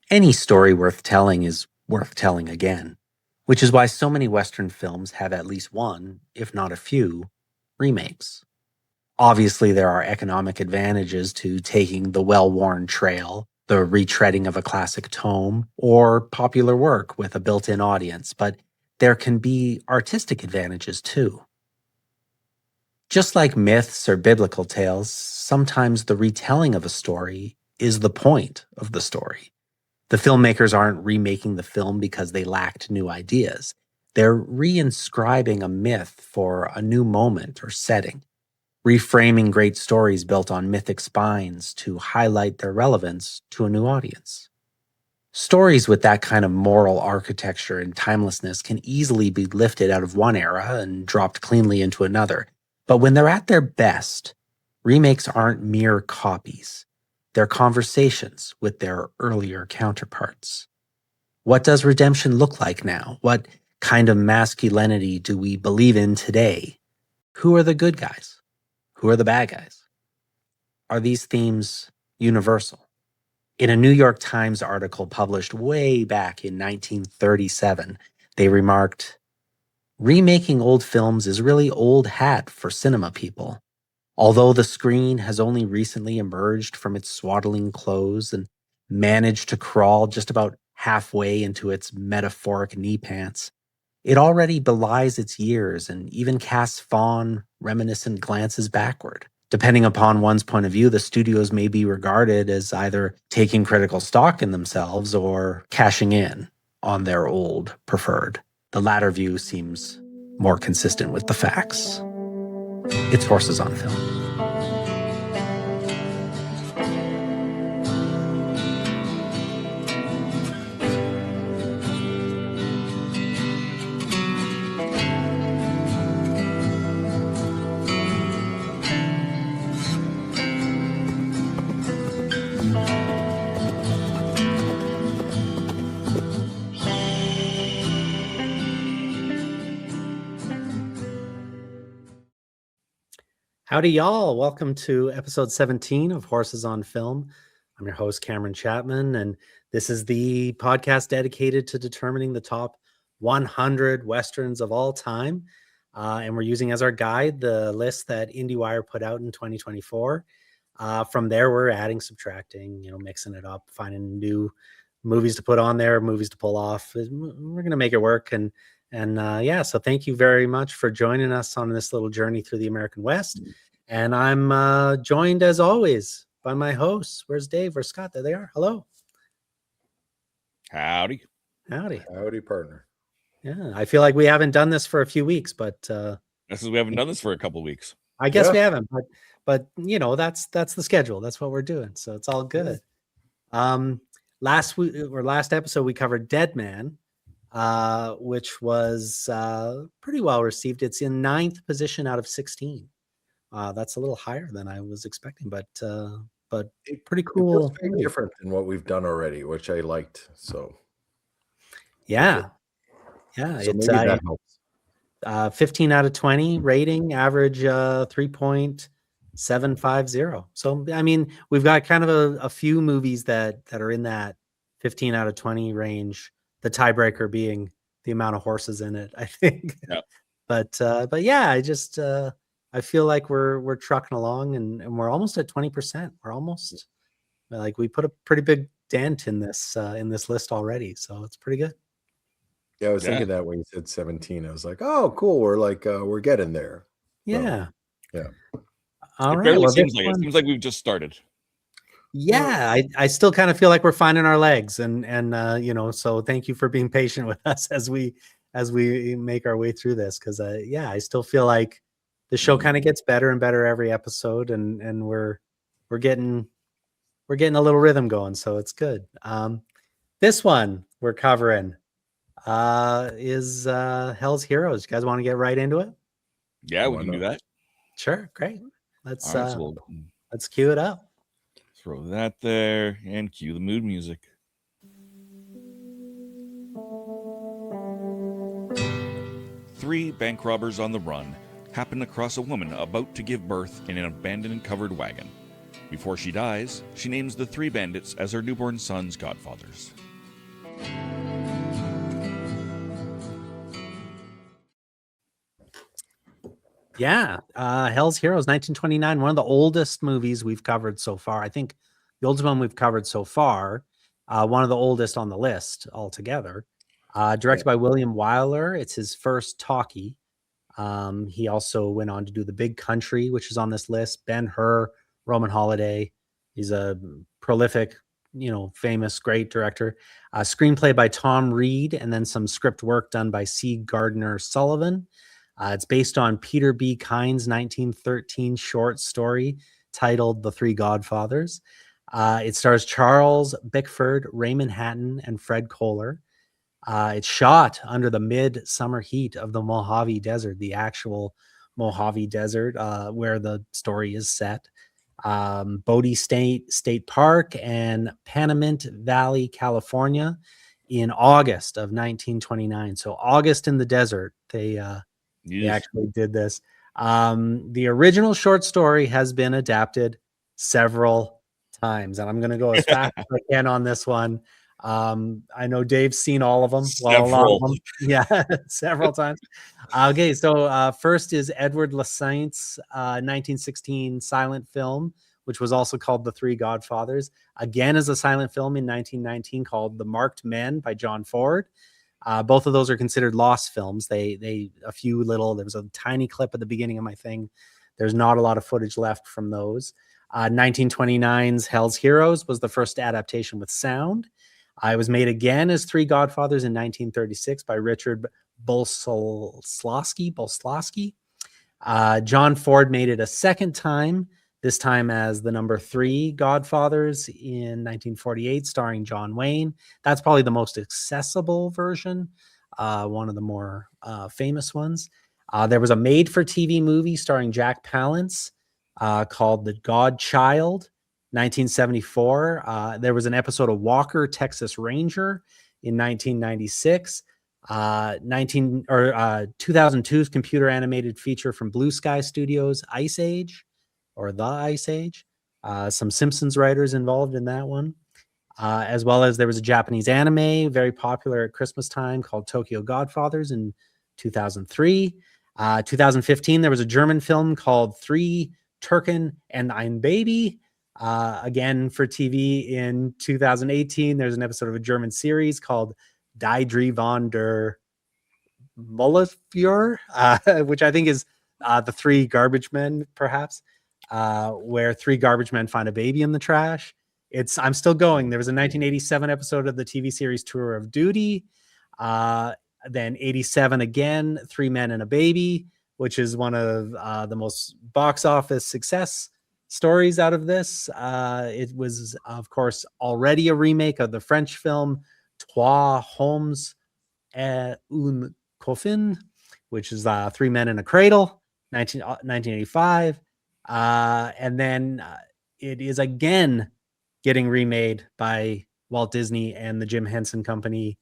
Any story worth telling is worth telling again, which is why so many Western films have at least one, if not a few, remakes. Obviously, there are economic advantages to taking the well-worn trail, the retreading of a classic tome, or popular work with a built-in audience, but there can be artistic advantages too. Just like myths or biblical tales, sometimes the retelling of a story is the point of the story. The filmmakers aren't remaking the film because they lacked new ideas. They're reinscribing a myth for a new moment or setting, reframing great stories built on mythic spines to highlight their relevance to a new audience. Stories with that kind of moral architecture and timelessness can easily be lifted out of one era and dropped cleanly into another. But when they're at their best, remakes aren't mere copies. They're conversations with their earlier counterparts. What does redemption look like now? What kind of masculinity do we believe in today? Who are the good guys? Who are the bad guys? Are these themes universal? In a New York Times article published way back in 1937, they remarked, "Remaking old films is really old hat for cinema people. Although the screen has only recently emerged from its swaddling clothes and managed to crawl just about halfway into its metaphoric knee pants, it already belies its years and even casts fond, reminiscent glances backward. Depending upon one's point of view, the studios may be regarded as either taking critical stock in themselves or cashing in on their old preferred. The latter view seems more consistent with the facts." It's Horses on Film. Howdy, y'all. Welcome to episode 17 of Horses on Film. I'm your host, Cameron Chapman, and this is the podcast dedicated to determining the top 100 Westerns of all time. And we're using as our guide the list that IndieWire put out in 2024. From there, we're adding, subtracting, mixing it up, finding new movies to put on there, movies to pull off. We're going to make it work. And so thank you very much for joining us on this little journey through the American West. And I'm joined, as always, by my hosts. Where's Dave? Where's Scott? There they are. Hello. Howdy. Howdy. Howdy, partner. Yeah, I feel like we haven't done this for a few weeks, but This is we haven't done this for a couple of weeks. I guess we haven't, but that's the schedule. That's what we're doing. So it's all good. Last episode we covered Dead Man, which was pretty well received. It's in 9th position out of 16. That's a little higher than I was expecting, but pretty cool. It's very different than what we've done already, which I liked. So yeah, so it's maybe that helps. 15 out of 20 rating, average 3.750. So I mean, we've got kind of a few movies that are in that 15 out of 20 range. The tiebreaker being the amount of horses in it, I think. Yeah. But yeah, I feel like we're trucking along and we're almost at 20%. We're almost like we put a pretty big dent in this list already. So it's pretty good. Yeah, I was thinking that when you said 17, I was like, oh, cool. We're like, we're getting there. Yeah. So, yeah. All it right. barely Well, seems like it seems like we've just started. Yeah, I still kind of feel like we're finding our legs and so thank you for being patient with us as we make our way through this. Cause I still feel like the show kind of gets better and better every episode and we're getting a little rhythm going. So it's good. This one we're covering is Hell's Heroes. You guys want to get right into it? Yeah, we can do that. Sure. Great. Let's cue it up. Throw that there and cue the mood music. Three bank robbers on the run happen across a woman about to give birth in an abandoned covered wagon. Before she dies, she names the 3 bandits as her newborn son's godfathers. Yeah, Hell's Heroes, 1929, one of the oldest movies we've covered so far. I think the oldest one we've covered so far, one of the oldest on the list altogether. Directed by William Wyler. It's his first talkie. He also went on to do The Big Country, which is on this list. Ben-Hur, Roman Holiday. He's a prolific, famous, great director. Screenplay by Tom Reed, and then some script work done by C. Gardner Sullivan. It's based on Peter B. Kyne's 1913 short story titled The Three Godfathers. It stars Charles Bickford, Raymond Hatton, and Fred Kohler. It's shot under the midsummer heat of the Mojave Desert, the actual Mojave Desert, where the story is set. Bodie State Park and Panamint Valley, California, in August of 1929. So August in the desert, they actually did this. The original short story has been adapted several times, and I'm going to go as fast as I can on this one. I know Dave's seen all of them. Well, a lot of them. Yeah, several times. Okay, so first is Edward Lasainte's 1916 silent film, which was also called The Three Godfathers. Again, as a silent film in 1919 called The Marked Men by John Ford. Both of those are considered lost films. There was a tiny clip at the beginning of my thing. There's not a lot of footage left from those. 1929's Hell's Heroes was the first adaptation with sound. It was made again as Three Godfathers in 1936 by Richard Bolslawski. John Ford made it a second time, this time as the number 3 Godfathers in 1948, starring John Wayne. That's probably the most accessible version, one of the more famous ones. There was a made-for-TV movie starring Jack Palance called The Godchild, 1974. There was an episode of Walker, Texas Ranger in 1996. 2002's computer animated feature from Blue Sky Studios, Ice Age, or The Ice Age. Some Simpsons writers involved in that one. As well as there was a Japanese anime very popular at Christmas time called Tokyo Godfathers in 2003. 2015, there was a German film called Three Türken and ein Baby. Again, for TV in 2018, there's an episode of a German series called Die Drei von der Mullefjör, which I think is the 3 garbage men, perhaps, where 3 garbage men find a baby in the trash. I'm still going. There was a 1987 episode of the TV series Tour of Duty. Then 87 again, 3 Men and a Baby, which is one of the most box office success stories out of this. It was, of course, already a remake of the French film Trois Hommes et un Coffin, which is 3 Men in a Cradle, 1985. And then it is again getting remade by Walt Disney and the Jim Henson Company,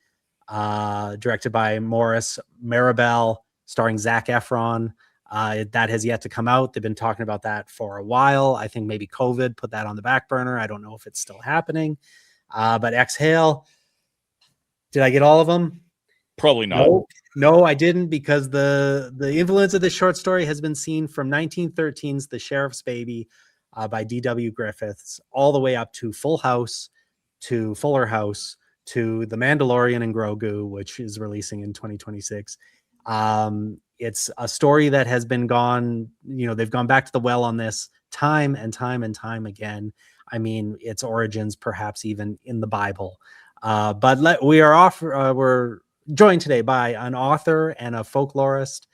directed by Maurice Marabel, starring Zac Efron. That has yet to come out. They've been talking about that for a while. I think maybe COVID put that on the back burner. I don't know if it's still happening. But Exhale, did I get all of them? Probably not. No, I didn't, because the influence of this short story has been seen from 1913's The Sheriff's Baby by D.W. Griffiths all the way up to Full House, to Fuller House, to The Mandalorian and Grogu, which is releasing in 2026. It's a story that has been they've gone back to the well on this time and time and time again. I mean, its origins perhaps even in the Bible. We're joined today by an author and a folklorist,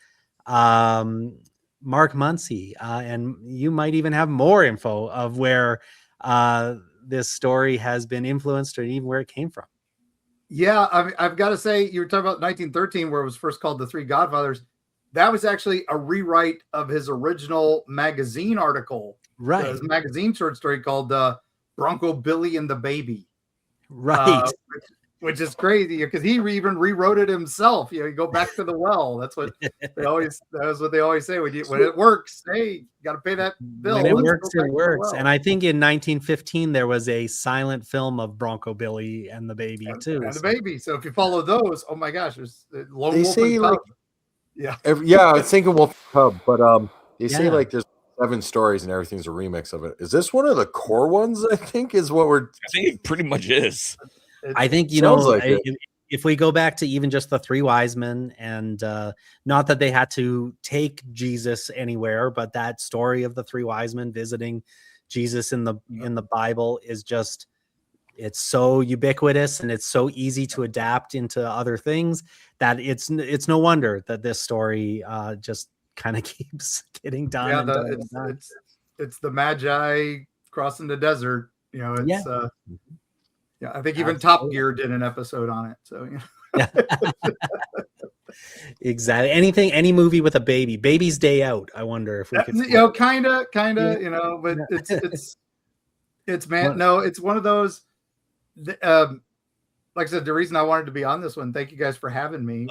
Mark Muncy, and you might even have more info of where this story has been influenced or even where it came from. Yeah, I've got to say, you were talking about 1913, where it was first called The Three Godfathers. That was actually a rewrite of his original magazine article. Right. His magazine short story called Bronco Billy and the Baby. Right. which is crazy because he even rewrote it himself. You go back to the well. That's what they always say when it works. Hey, you got to pay that bill. When it works, it works. And I think in 1915 there was a silent film of Bronco Billy and the Baby too. And the Baby. So if you follow those, oh my gosh, there's Lone they Wolf say and like, Cub. I was thinking Wolf Cub, but they say like there's 7 stories and everything's a remix of it. Is this one of the core ones? I think is what we're. I think it pretty much is. I think if we go back to even just the 3 wise men, and not that they had to take Jesus anywhere, but that story of the 3 wise men visiting Jesus in the Bible is just, it's so ubiquitous and it's so easy to adapt into other things that it's no wonder that this story just kind of keeps getting done. It's the Magi crossing the desert. I think even Top Gear did an episode on it. So exactly. Any movie with a baby's day out. I wonder if we could, kind of, but it's man. No, it's one of those. Like I said, the reason I wanted to be on this one. Thank you guys for having me.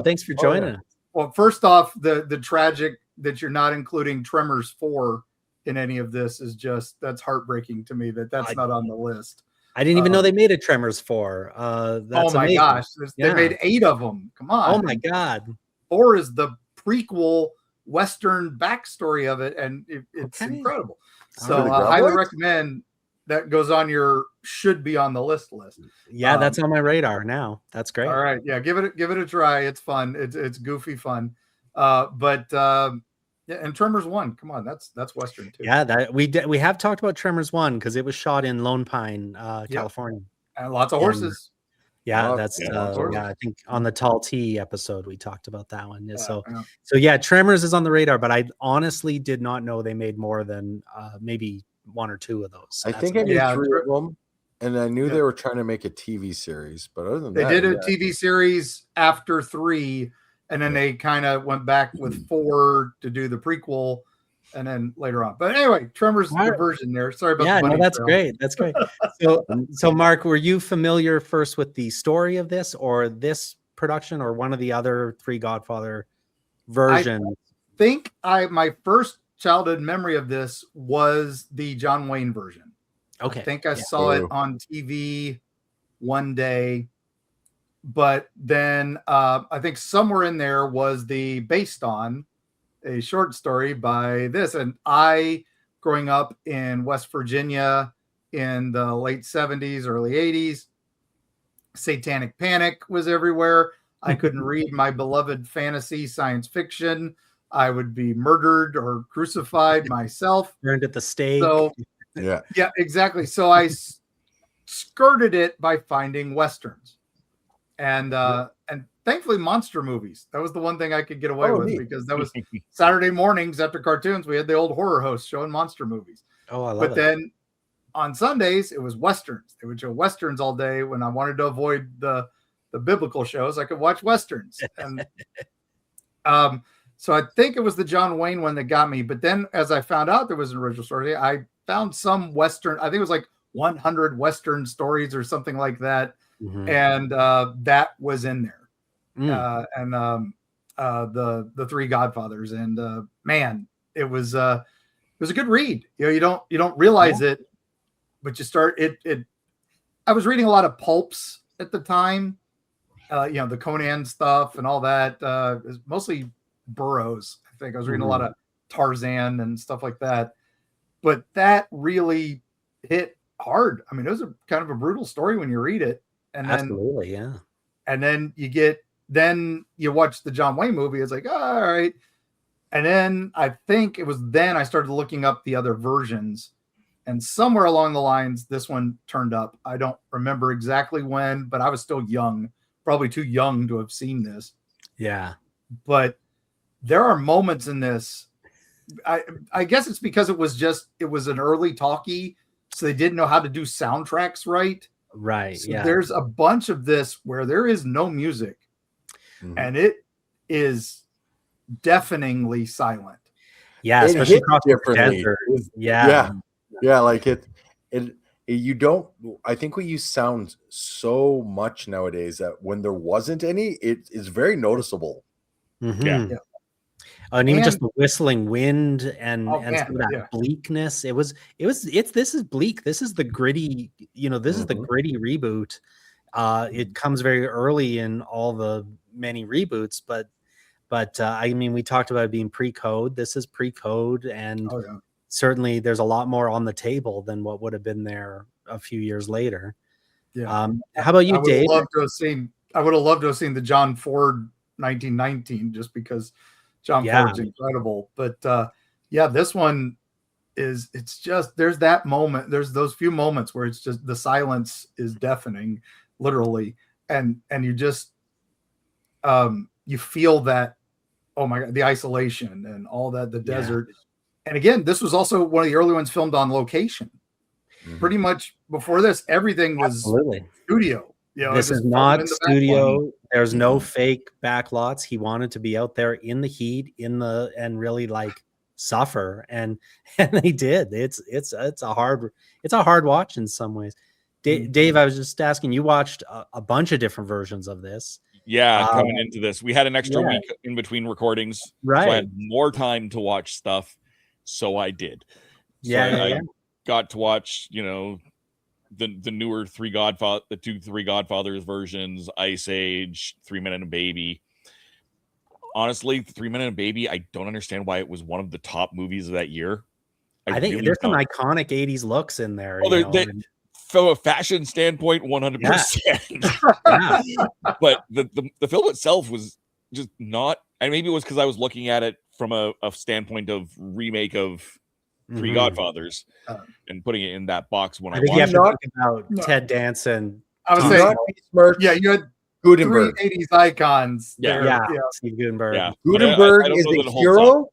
Thanks for joining. Well, first off, the tragic that you're not including Tremors 4 in any of this is just, that's heartbreaking to me that's not on the list. I didn't even know they made a Tremors 4. That's my amazing. gosh. They made 8 of them. Come on. Oh my God. 4 is the prequel Western backstory of it. And it's incredible. So I highly recommend that. Goes on your should be on the list. Yeah. That's on my radar now. That's great. All right. Yeah. Give it a try. It's fun. It's goofy fun. And Tremors 1, come on, that's Western too. Yeah, that we have talked about Tremors 1 because it was shot in Lone Pine, California, and lots of horses. I think on the Tall T episode we talked about that one. So Tremors is on the radar, but I honestly did not know they made more than maybe 1 or 2 of those. I think I knew 3 of them, and I knew they were trying to make a TV series, but other than that, they did a TV series after 3. And then they kind of went back with 4 to do the prequel, and then later on. But anyway, Tremors diversion there. Sorry about the bunny that's trail. great. That's great. So Mark, were you familiar first with the story of this, or this production, or one of the other 3 Godfather versions? I think my first childhood memory of this was the John Wayne version. Okay. I think I saw it on TV one day. But then I think somewhere in there was based on a short story by this. And I, growing up in West Virginia in the late 70s, early 80s, Satanic Panic was everywhere. I couldn't read my beloved fantasy science fiction. I would be murdered or crucified myself. Burned at the stake. So, yeah, exactly. So I skirted it by finding Westerns. And thankfully monster movies. That was the one thing I could get away with because that was Saturday mornings after cartoons. We had the old horror hosts showing monster movies. Oh, I love it. But then on Sundays, it was Westerns. They would show Westerns all day. When I wanted to avoid the biblical shows, I could watch Westerns. And so I think it was the John Wayne one that got me. But then as I found out there was an original story, I found some Western. I think it was like 100 Western stories or something like that. Mm-hmm. And that was in there, the 3 Godfathers, and man, it was a good read. You don't realize it, but you start it. I was reading a lot of pulps at the time, the Conan stuff and all that. It was mostly Burroughs. I think I was reading a lot of Tarzan and stuff like that, but that really hit hard. I mean, it was a kind of a brutal story when you read it. And then, absolutely, yeah. And then you watch the John Wayne movie. It's like, all right. And then I think it was then I started looking up the other versions, and somewhere along the lines, this one turned up. I don't remember exactly when, but I was still young, probably too young to have seen this. Yeah. But there are moments in this. I guess it's because it was an early talkie, so they didn't know how to do soundtracks right. Right. So there's a bunch of this where there is no music, and it is deafeningly silent. Yeah, especially across the desert. Yeah. Like it You don't. I think we use sound so much nowadays that when there wasn't any, it is very noticeable. Mm-hmm. Yeah. And even just the whistling wind and man, some of that bleakness. This is bleak. This is the gritty, this is the gritty reboot. It comes very early in all the many reboots, but I mean, we talked about it being pre-code. This is pre-code, and certainly there's a lot more on the table than what would have been there a few years later. Yeah. How about you, Dave? I would have loved to have seen the John Ford 1919, just because John Ford's incredible. But this one it's just, there's that moment, there's those few moments where it's just the silence is deafening, literally, and you just you feel that, oh my God, the isolation and all that, the desert. And again, this was also one of the early ones filmed on location. Pretty much before this, everything was studio. This is not studio. There's no fake backlots. He wanted to be out there in the heat, and really like suffer, and they did. It's a hard watch in some ways. Dave, I was just asking, you watched a bunch of different versions of this. Yeah, coming into this, we had an extra week in between recordings, right? So I had more time to watch stuff, so I did. So I got to watch, the newer the two Three Godfathers versions, Ice Age, 3 Men and a Baby. Honestly, 3 Men and a Baby, I don't understand why it was one of the top movies of that year. I think really there's some iconic 80s looks in there. From a fashion standpoint, 100%. But the film itself was just not, and maybe it was because I was looking at it from a standpoint of remake of Three Godfathers and putting it in that box when I think watched you have to think about Ted Danson. I was saying, you had Gutenberg, 3 80s icons. Steve Gutenberg. Yeah. Gutenberg is a hero.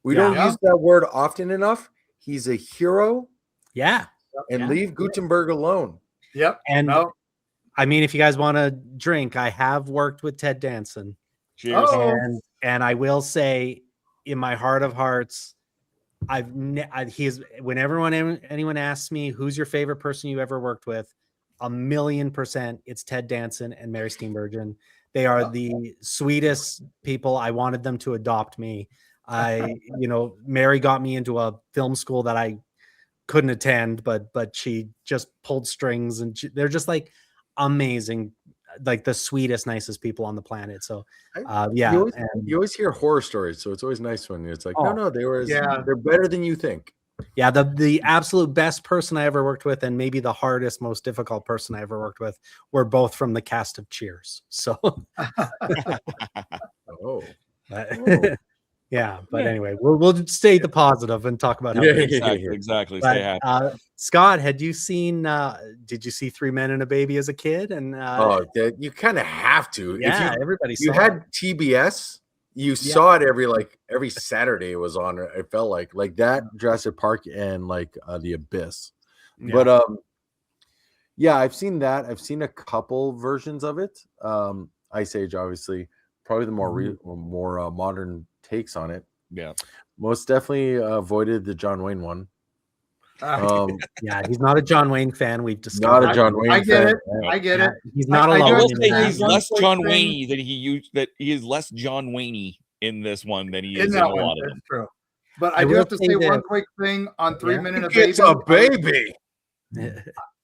We don't use that word often enough. He's a hero. Yeah. And leave Gutenberg alone. Yep. And I mean, if you guys want to drink, I have worked with Ted Danson. Cheers. And I will say, in my heart of hearts, anyone asks me who's your favorite person you ever worked with, 1,000,000% it's Ted Danson and Mary Steenburgen. They are the sweetest people. I wanted them to adopt me. Mary got me into a film school that I couldn't attend, but she just pulled strings, and they're just like amazing, like the sweetest, nicest people on the planet. So you always hear horror stories, so it's always nice when it's like, no, they're better than you think. Yeah, the absolute best person I ever worked with, and maybe the hardest, most difficult person I ever worked with, were both from the cast of Cheers. So yeah, but anyway, we'll stay the positive and talk about how exactly. Stay happy. Scott, did you see 3 Men and a Baby as a kid? And you kind of have to. Yeah, everybody saw had TBS. You saw it every Saturday. It was on. It felt like that, Jurassic Park, and like The Abyss. Yeah. But I've seen that. I've seen a couple versions of it. Ice Age, obviously, probably the more modern takes on it. Yeah, most definitely avoided the John Wayne one. He's not a John Wayne fan. We've discovered. Not a John Wayne. I get it. He's not alone. I will say he's less John Wayne than he used. That he is less John Wayne in this one than he is in a lot of them. True. But I do have to say one quick thing on 3 Men and a Baby. It's a baby.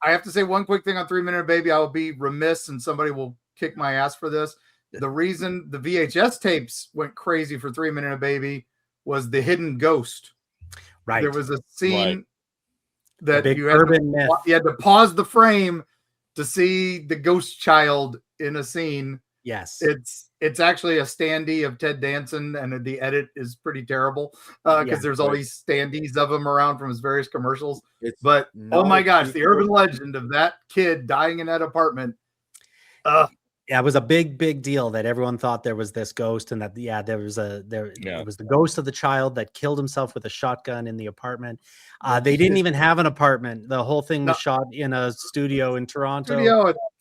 I have to say one quick thing on 3 Men and a Baby. I will be remiss, and somebody will kick my ass for this. The reason the VHS tapes went crazy for 3 Men and a Baby was the hidden ghost. Right. There was a scene that you had to pause the frame to see the ghost child in a scene. Yes. It's actually a standee of Ted Danson, and the edit is pretty terrible because there's all these standees of him around from his various commercials. But oh my gosh, the urban legend of that kid dying in that apartment. Yeah, it was a big deal that everyone thought there was this ghost, and that it was the ghost of the child that killed himself with a shotgun in the apartment. They didn't even have an apartment. The whole thing was shot in a studio in Toronto.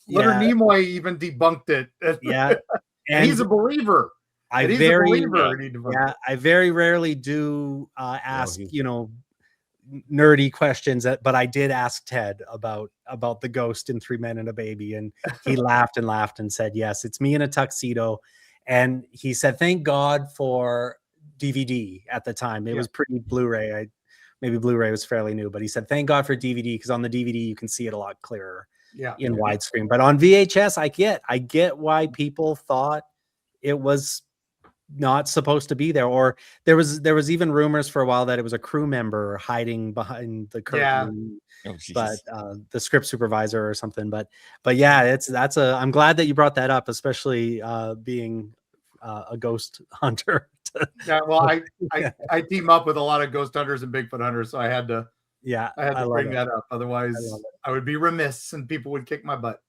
Leonard Nimoy even debunked it. Yeah, and he's a believer. I very rarely do ask, nerdy questions, but I did ask Ted about the ghost in 3 Men and a Baby, and he laughed and said, yes, it's me in a tuxedo. And he said, thank God for DVD at the time. It was pretty Blu-ray. Maybe Blu-ray was fairly new, but he said, thank God for DVD, because on the DVD you can see it a lot clearer in widescreen. But on VHS, I get why people thought it was not supposed to be there. Or there was even rumors for a while that it was a crew member hiding behind the curtain. But the script supervisor or something. But yeah, I'm glad that you brought that up, especially being a ghost hunter. Yeah, well, I team up with a lot of ghost hunters and Bigfoot hunters, so I had to bring that up. Otherwise, I would be remiss and people would kick my butt.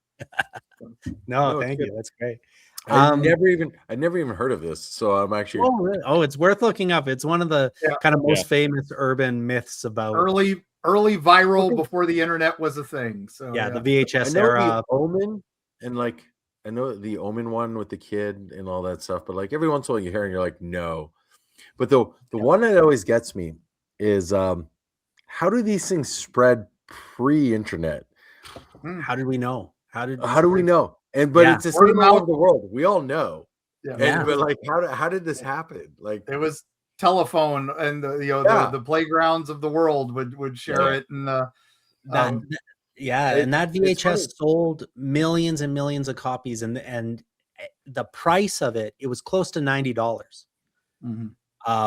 No, thank you. That's great. I never even heard of this, so I'm actually. It's worth looking up. It's one of the kind of most famous urban myths about early viral before the internet was a thing. So the VHS era. The Omen, and like I know the Omen one with the kid and all that stuff, but like every once in a while you hear and you're like, no. But the one that always gets me is how do these things spread pre-internet? How did we know? How do we know? But it's the same all over the world. We all know. But like, how did this happen? Like, it was telephone, and the playgrounds of the world would share it, and and that VHS sold millions and millions of copies, and the price of it was close to $90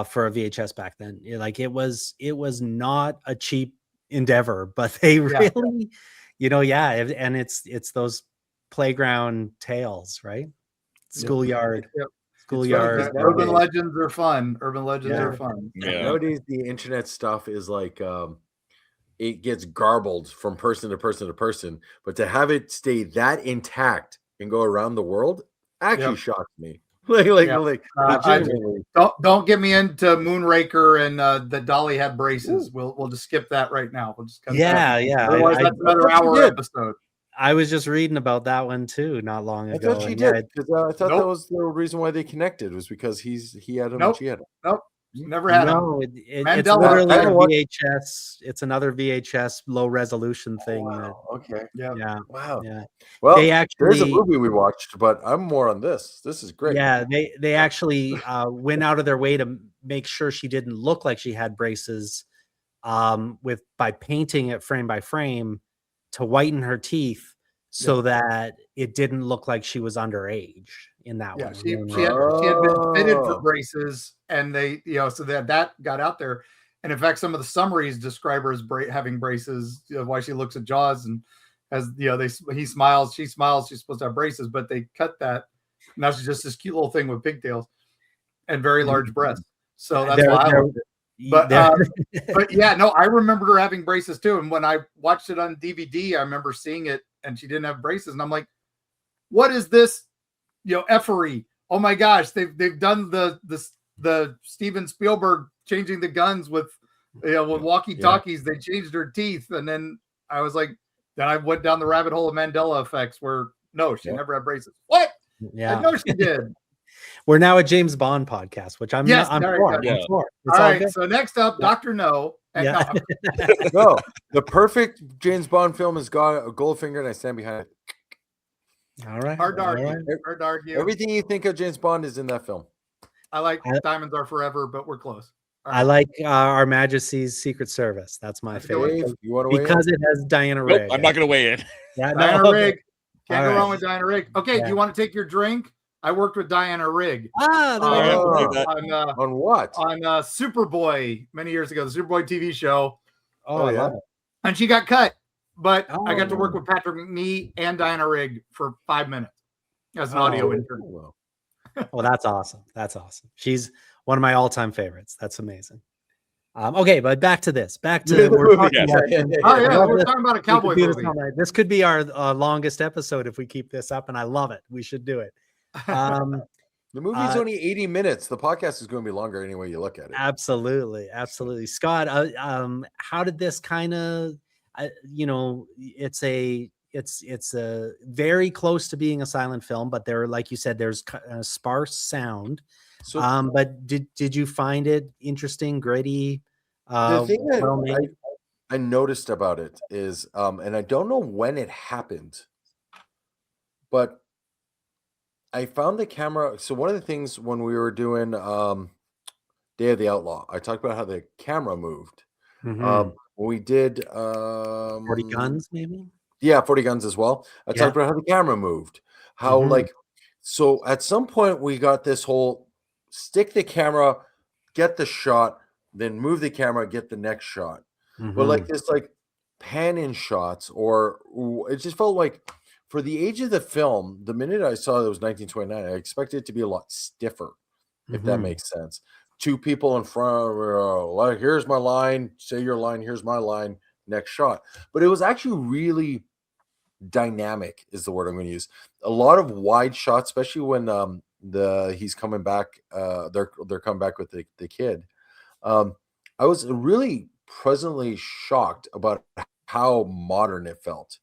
for a VHS back then. Like it was not a cheap endeavor, but they really, and it's those playground tales, right? Schoolyard. Urban legends are fun. Nowadays the internet stuff is like it gets garbled from person to person to person, but to have it stay that intact and go around the world actually shocks me. Don't get me into Moonraker and that Dolly had braces. We'll just skip that right now. We'll just otherwise that's another hour episode. I was just reading about that one too not long ago. I thought she did, because I thought that was the reason why they connected, was because he had him and she had him. Nope. Never had him. It's literally a VHS. It's another VHS low resolution thing. Okay. Yeah. Wow. Yeah. Well, they actually, there's a movie we watched, but I'm more on this. This is great. Yeah. They actually went out of their way to make sure she didn't look like she had braces, by painting it frame by frame to whiten her teeth so that it didn't look like she was underage in that one. She had been fitted for braces, and they, so that got out there. And in fact, some of the summaries describe her as having braces, why she looks at Jaws and as he smiles, she smiles, she's supposed to have braces, but they cut that. Now she's just this cute little thing with pigtails and very large breasts. So that's why I loved it. But I remember her having braces too. And when I watched it on DVD, I remember seeing it and she didn't have braces. And I'm like, what is this? Effery. Oh my gosh, they've done the Steven Spielberg changing the guns with walkie-talkies. They changed her teeth. And then I was like, then I went down the rabbit hole of Mandela effects where no, she never had braces. What? I know she did. We're now a James Bond podcast, which I'm for. All right. So next up, Dr. No. No, the perfect James Bond film is Goldfinger, and I stand behind it. All right. Hard to argue. Everything you think of James Bond is in that film. I like Diamonds Are Forever, but we're close. I like Our Majesty's Secret Service. That's my favorite. You want to because it has Diana Rigg. I'm not going to weigh in. Diana Rigg. Can't go wrong with Diana Rigg. Okay, do you want to take your drink? I worked with Diana Rigg. On what? On Superboy many years ago, the Superboy TV show. I love it. And she got cut, but I got to work with Patrick McNee and Diana Rigg for 5 minutes as an audio intern. Well, that's awesome. She's one of my all-time favorites. That's amazing. Okay, but back to this. We're talking about a cowboy movie. This could be our longest episode if we keep this up, and I love it. We should do it. The movie's only 80 minutes. The podcast is going to be longer any way you look at it. Absolutely. Scott, how did this kind of, it's a very close to being a silent film, but there, like you said, there's a sparse sound. So, but did you find it interesting, gritty? The thing that I noticed about it is, and I don't know when it happened, but I found the camera. So one of the things when we were doing Day of the Outlaw, I talked about how the camera moved. We did 40 Guns, maybe? Yeah, 40 Guns as well. I talked about how the camera moved. How like, so at some point we got this whole stick the camera, get the shot, then move the camera, get the next shot. But like this like pan in shots, or it just felt like for the age of the film, the minute I saw it was 1929, I expected it to be a lot stiffer, if that makes sense. Two people in front of like, here's my line, say your line, here's my line, next shot. But it was actually really dynamic is the word I'm going to use. A lot of wide shots, especially when he's coming back, they're coming back with the kid. I was really pleasantly shocked about how modern it felt,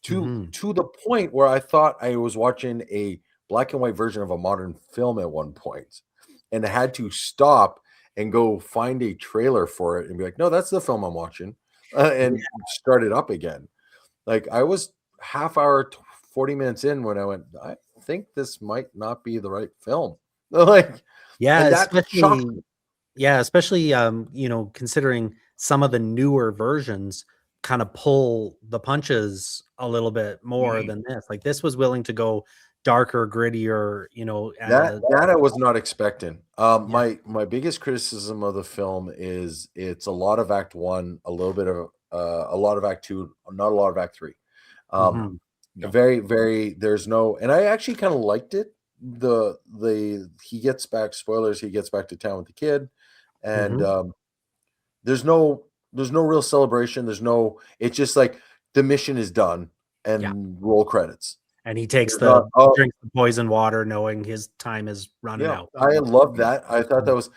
to the point where I thought I was watching a black and white version of a modern film at one point, and I had to stop and go find a trailer for it and be like, no, that's the film I'm watching, and start it up again. Like I was half hour, 40 minutes in when I went, I think this might not be the right film. Like, especially you know, considering some of the newer versions kind of pull the punches a little bit more than this. Like this was willing to go darker, grittier, you know. That I was not expecting. My biggest criticism of the film is it's a lot of Act 1, a little bit of a lot of Act 2, not a lot of Act 3. Very there's no, and I actually kind of liked it. He gets back, spoilers, he gets back to town with the kid, and there's no real celebration. It's just like the mission is done and roll credits. And he takes drinks the poison water knowing his time is running out. I love that. I thought that was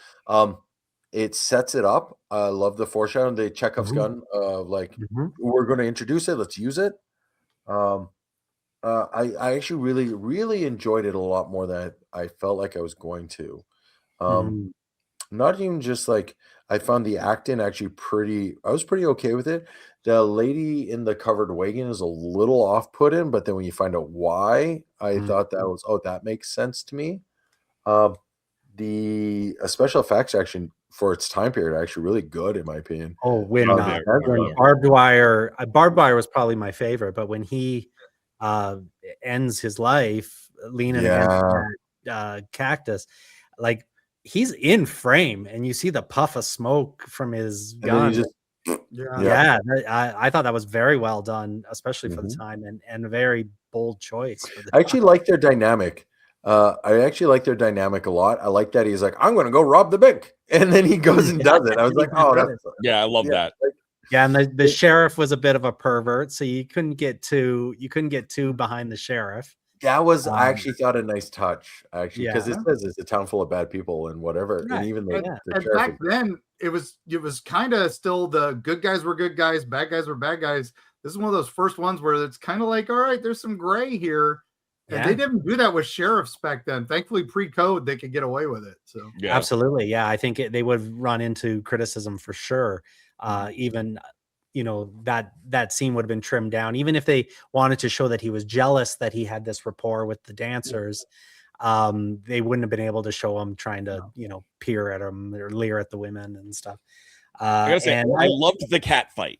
it sets it up. I love the foreshadowing, the Chekhov's gun of like, we're going to introduce it, let's use it. I actually really, really enjoyed it a lot more than I felt like I was going to. Not even just like, I found the acting actually I was pretty okay with it. The lady in the covered wagon is a little off-putting, but then when you find out why, I thought that was, that makes sense to me. The special effects actually for its time period are actually really good in my opinion. When barbed wire was probably my favorite, but when he ends his life leaning against that cactus, like he's in frame and you see the puff of smoke from his gun. I thought that was very well done, especially for the time, and a very bold choice. I actually like their dynamic. I actually like their dynamic a lot. I like that he's like, I'm going to go rob the bank, and then he goes and does it. I was like, I love that. And the sheriff was a bit of a pervert, so you couldn't get too behind the sheriff. That was I actually thought a nice touch, actually, because it says it's a town full of bad people and whatever, and even the sheriff. Back then it was kind of still the good guys were good guys, bad guys were bad guys. This is one of those first ones where it's kind of like, all right, there's some gray here. And they didn't do that with sheriffs back then. Thankfully, pre-code, they could get away with it. So absolutely, yeah. I think they would run into criticism for sure. Even, you know, that scene would have been trimmed down. Even if they wanted to show that he was jealous that he had this rapport with the dancers, they wouldn't have been able to show him trying to, you know, peer at them or leer at the women and stuff. I gotta say, I loved the cat fight.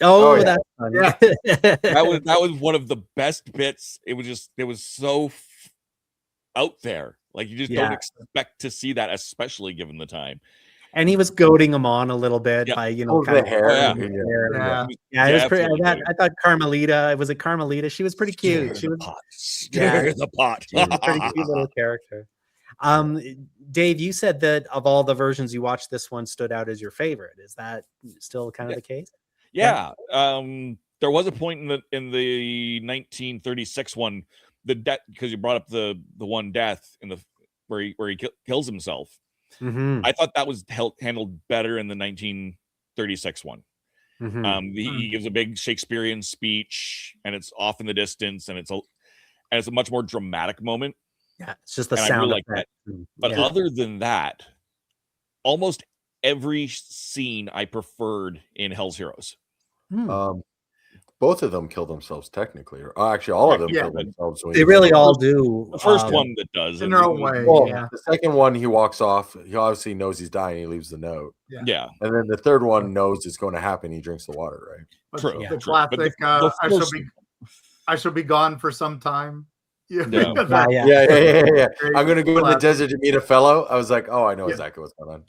That's funny. that was one of the best bits. It was so out there. Like you just don't expect to see that, especially given the time. And he was goading him on a little bit by, you know, the hair. It was pretty. I thought Carmelita. Was it Carmelita? She was pretty cute. She was the pot. She was a pretty cute little character. Dave, you said that of all the versions you watched, this one stood out as your favorite. Is that still kind of the case? Yeah. There was a point in the 1936 one, the death, because you brought up the one death in the where he kills himself. I thought that was handled better in the 1936 one. He gives a big Shakespearean speech, and it's off in the distance, and it's a much more dramatic moment. Yeah, it's just the sound. I really like that. But other than that, almost every scene I preferred in Hell's Heroes. Both of them kill themselves technically, or actually all of them kill themselves. They really all do. The first one that does in their own way. Well, the second one, he walks off. He obviously knows he's dying. He leaves the note. Yeah. And then the third one knows it's going to happen. He drinks the water, right? True. The classic. I shall be gone for some time. Yeah. I'm going to go in the desert to meet a fellow. I was like, oh, I know exactly what's going on.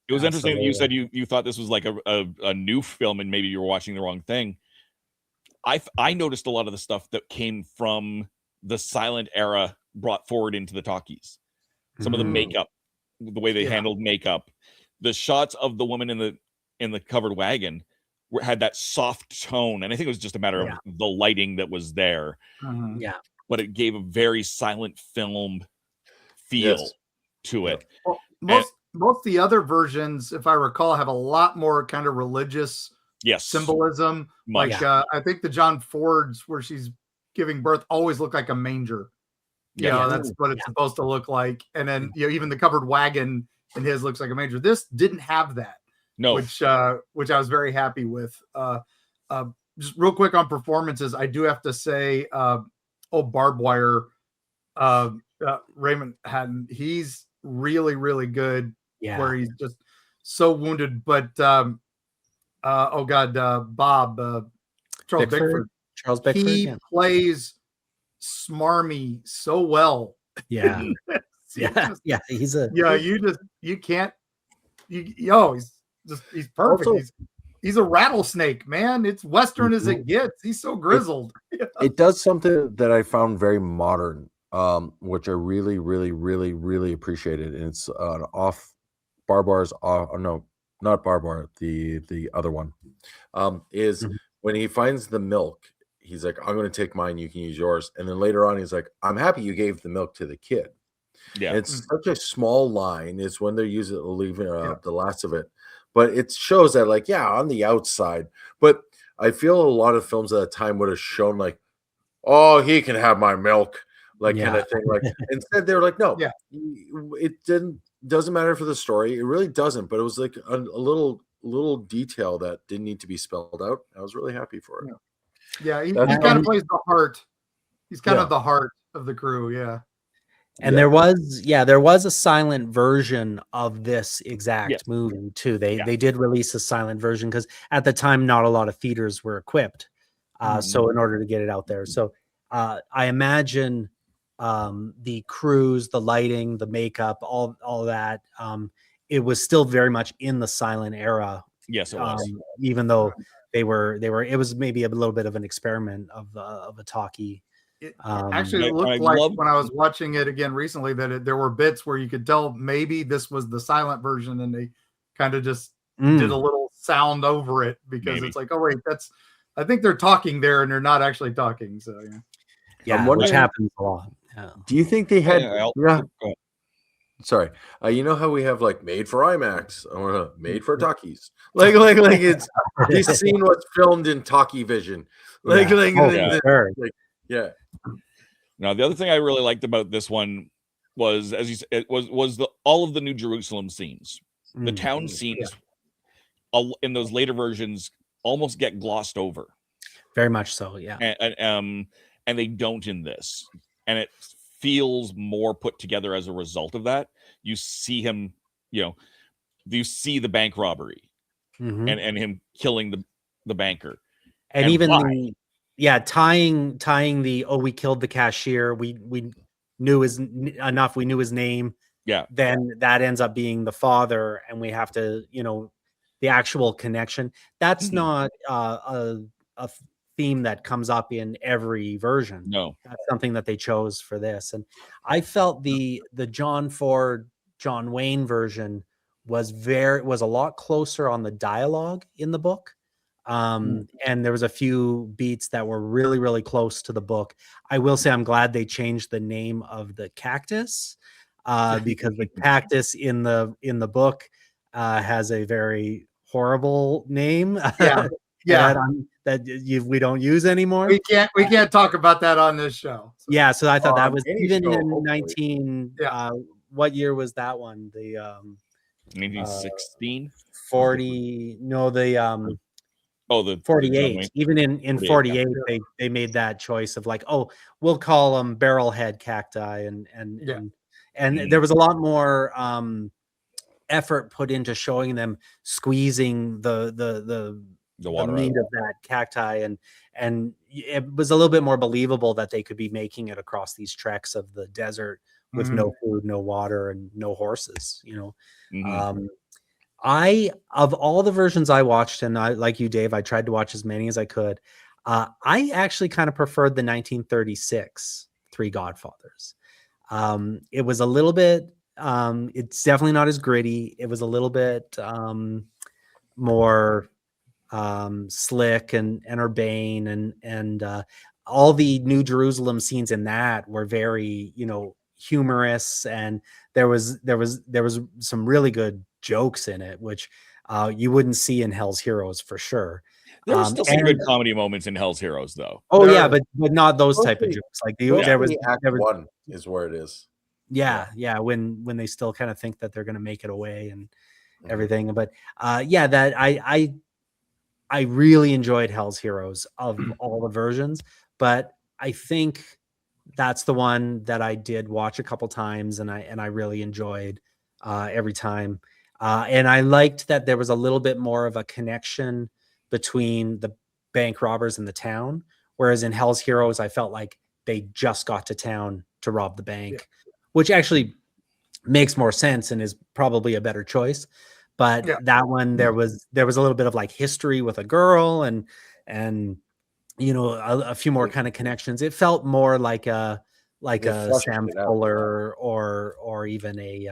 It was interesting that you said you thought this was like a new film and maybe you were watching the wrong thing. I noticed a lot of the stuff that came from the silent era brought forward into the talkies. Some of the makeup, the way they handled makeup, the shots of the woman in the covered wagon had that soft tone, and I think it was just a matter of the lighting that was there. But it gave a very silent film feel to it. Well, most of the other versions, if I recall, have a lot more kind of religious symbolism. Like I think the John Ford's where she's giving birth always look like a manger. That's what it's supposed to look like. And then even the covered wagon in his looks like a manger. This didn't have that. No, which I was very happy with. Just real quick on performances, I do have to say, Barbed Wire, Raymond Hatton, he's really, really good. Where he's just so wounded, but Bob, Charles Bickford. He plays smarmy so well. He's perfect. He's a rattlesnake, man. It's Western as it gets. He's so grizzled. It does something that I found very modern, which I really, really, really, really appreciated. And it's off Barbar's. No, not Barbar. The other one is when he finds the milk. He's like, "I'm going to take mine. You can use yours." And then later on, he's like, "I'm happy you gave the milk to the kid." Yeah, and it's such a small line. It's when they're leaving the last of it. But it shows that, like, on the outside. But I feel a lot of films at the time would have shown, like, oh, he can have my milk, like kind of thing. Like instead, they were like, no, it doesn't matter for the story. It really doesn't. But it was like a little detail that didn't need to be spelled out. I was really happy for it. He kind of plays the heart. He's kind of the heart of the crew. Yeah. And there was a silent version of this exact movie too. They did release a silent version because at the time not a lot of theaters were equipped. So in order to get it out there. So I imagine the crews, the lighting, the makeup, all that, it was still very much in the silent era. Yes, it was. Even though it was maybe a little bit of an experiment of a talkie. It actually looked like when I was watching it again recently that there were bits where you could tell maybe this was the silent version and they kind of just did a little sound over it because it's like, oh wait, I think they're talking there and they're not actually talking. So which happens a lot. Do you think they had sorry, you know how we have like made for IMAX or made for talkies, like it's this scene was filmed in talkie vision, Now, the other thing I really liked about this one was, as you said, was all of the New Jerusalem scenes. The town scenes in those later versions almost get glossed over. Very much so, and they don't in this, and it feels more put together as a result of that. You see him, you see the bank robbery, and him killing the banker, and even tying the we killed the cashier. We knew we knew his name. Yeah. Then that ends up being the father, and we have to, the actual connection. That's not a theme that comes up in every version. No, that's something that they chose for this. And I felt the John Ford, John Wayne version was a lot closer on the dialogue in the book. And there was a few beats that were really, really close to the book. I will say I'm glad they changed the name of the cactus, because the cactus in the book has a very horrible name. We don't use anymore. We can't talk about that on this show. So. Yeah, so I thought that was even in 19. What year was that one? 1916. 40. No, the the 48. Even in 48, they made that choice of like, oh, we'll call them barrelhead cacti, and there was a lot more effort put into showing them squeezing the meat of that cacti, and it was a little bit more believable that they could be making it across these treks of the desert with no food, no water, and no horses, of all the versions I watched, and I, like you, Dave, I tried to watch as many as I could. I actually kind of preferred the 1936 Three Godfathers. It was a little bit, it's definitely not as gritty. It was a little bit more slick and urbane, and all the New Jerusalem scenes in that were very, humorous, and there was some really good jokes in it, which you wouldn't see in Hell's Heroes for sure. There were still some good comedy moments in Hell's Heroes, though. Oh yeah, but not those type of jokes. Like there was one is where it is. Yeah. When they still kind of think that they're going to make it away and everything. But that I really enjoyed Hell's Heroes of all the versions, but I think that's the one that I did watch a couple times, and I really enjoyed every time. And I liked that there was a little bit more of a connection between the bank robbers and the town. Whereas in Hell's Heroes, I felt like they just got to town to rob the bank, which actually makes more sense and is probably a better choice. But that one, there was a little bit of like history with a girl and a few more kind of connections. It felt more like a Sam Fuller or even a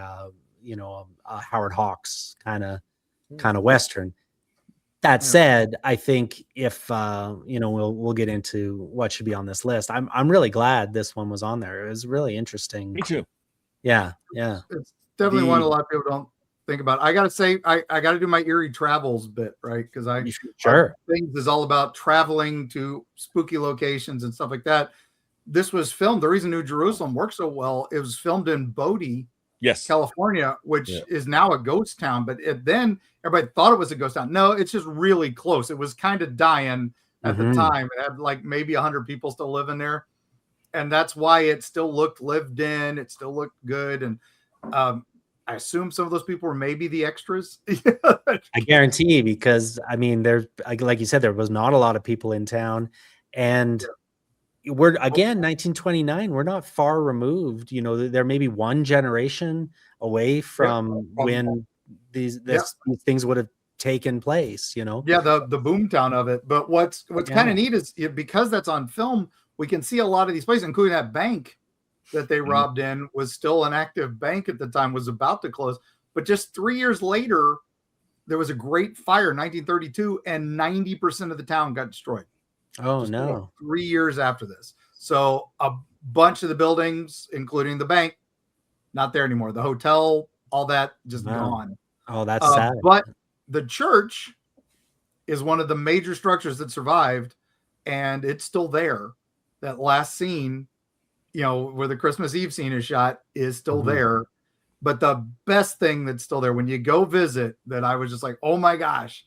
Howard Hawks kind of Western. That said, I think if we'll get into what should be on this list. I'm really glad this one was on there. It was really interesting. Me too. Yeah. It's definitely one a lot of people don't think about. I gotta say, I gotta do my eerie travels bit, right? Because things is all about traveling to spooky locations and stuff like that. This was filmed. The reason New Jerusalem worked so well, it was filmed in Bodie, California, which is now a ghost town. But then everybody thought it was a ghost town. No, it's just really close. It was kind of dying at the time. It had like maybe 100 people still living there, and that's why it still looked lived in. It still looked good, and I assume some of those people were maybe the extras. I guarantee, because I mean, there's, like you said, there was not a lot of people in town, and we're again 1929. We're not far removed. There may be one generation away from when these things would have taken place. The boomtown of it. But what's kind of neat is because that's on film, we can see a lot of these places, including that bank that they robbed in was still an active bank at the time, was about to close. But just 3 years later, there was a great fire in 1932, and 90% of the town got destroyed. Oh, no. 3 years after this. So a bunch of the buildings, including the bank, not there anymore. The hotel, all that just gone. Oh, that's sad. But the church is one of the major structures that survived, and it's still there. That last scene, where the Christmas Eve scene is shot, is still there. But the best thing that's still there when you go visit, that I was just like, oh my gosh,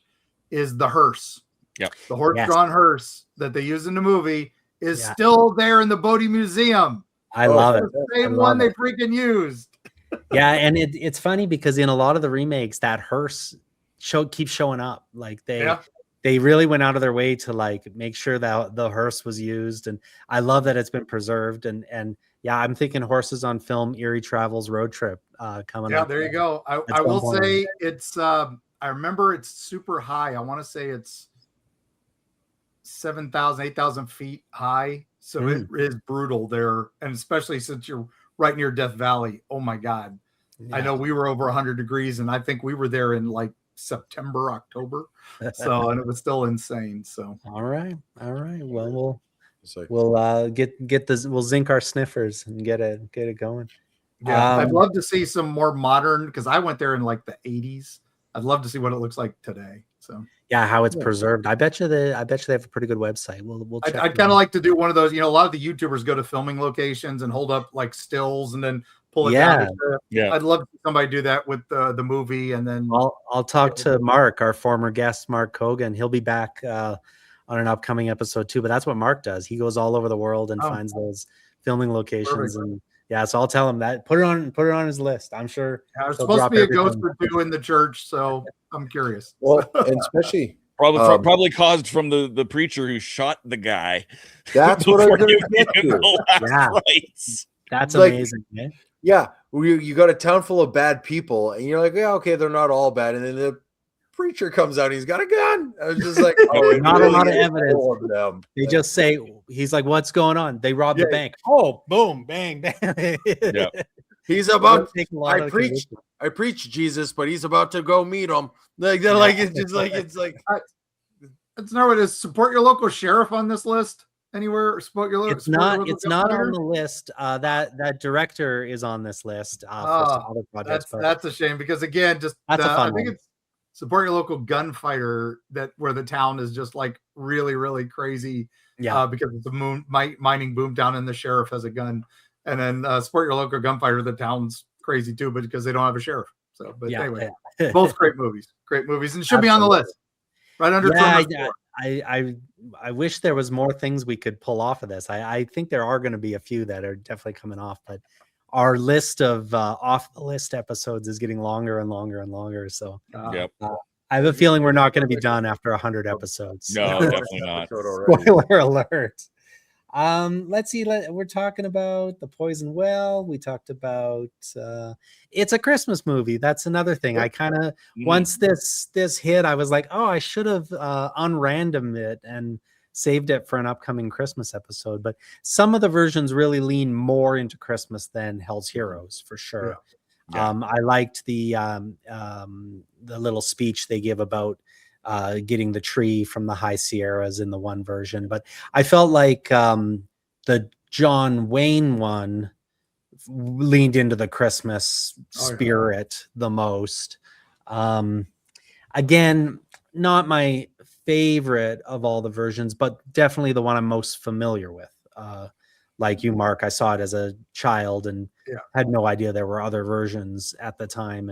is the hearse. Yep. The horse-drawn hearse that they use in the movie is still there in the Bodie Museum. I love it. The same one they freaking used. Yeah, and it's funny because in a lot of the remakes, that hearse keeps showing up. Like they really went out of their way to like make sure that the hearse was used, and I love that it's been preserved. And I'm thinking horses on film, Eerie Travels Road Trip coming up. Yeah, there you go. I will say it's I remember it's super high. I want to say it's 7,000, 8,000 feet high. So it is brutal there, and especially since you're right near Death Valley. Oh my God. I know we were over 100 degrees, and I think we were there in like September, October. So, and it was still insane. So, all right. Well, we'll we'll zinc our sniffers and get it going. Yeah, I'd love to see some more modern, because I went there in like the 80s. I'd love to see what it looks like today. So yeah, how it's preserved. I bet you they have a pretty good website. We'll check. I'd kind of like to do one of those. A lot of the YouTubers go to filming locations and hold up like stills and then pull it Yeah. down. Yeah. I'd love to see somebody do that with the movie, and then I'll talk to Mark, our former guest, Mark Kogan. He'll be back on an upcoming episode too. But that's what Mark does. He goes all over the world and finds those filming locations. Perfect. And yeah, so I'll tell him that. Put it on his list. I'm sure. There's supposed to be a ghost or two in the church, so I'm curious. Well, and especially probably caused from the preacher who shot the guy. That's what I'm going to get to. Yeah, rites. That's amazing. Man. Yeah, you got a town full of bad people, and you're like, yeah, okay, they're not all bad, and then the preacher comes out, he's got a gun. I was just like, oh, not a lot of evidence. Them. They just say, he's like, what's going on? They robbed the bank. Oh, boom, bang, bang. Yeah. He's about. I preach Jesus, but he's about to go meet him. Like they're like it's just like it's like. It's not what it is. Support your local sheriff on this list anywhere. Or support your local. It's not on the list. That director is on this list for some other projects. That's a shame because again, just that's a fun I think it's support your local gunfighter where the town is just like really, really crazy. Yeah, because it's a mining boom town and the sheriff has a gun. And then support your local gunfighter. The town's crazy too, but because they don't have a sheriff. So, but anyway, both great movies, and should be on the list. Right under. I wish there was more things we could pull off of this. I think there are going to be a few that are definitely coming off, but our list of off the list episodes is getting longer and longer and longer. So, yep. I have a feeling we're not going to be done after 100 episodes. No, definitely not. Spoiler alert. Let's see. We're talking about The Poison Well. We talked about it's a Christmas movie. That's another thing. I kind of once this hit, I was like, oh, I should have unrandom it and saved it for an upcoming Christmas episode. But some of the versions really lean more into Christmas than Hell's Heroes for sure. Yeah. I liked the little speech they give about getting the tree from the High Sierras in the one version, but I felt like the John Wayne one leaned into the Christmas spirit the most. Again, not my favorite of all the versions, but definitely the one I'm most familiar with. Like you, Mark, I saw it as a child and had no idea there were other versions at the time,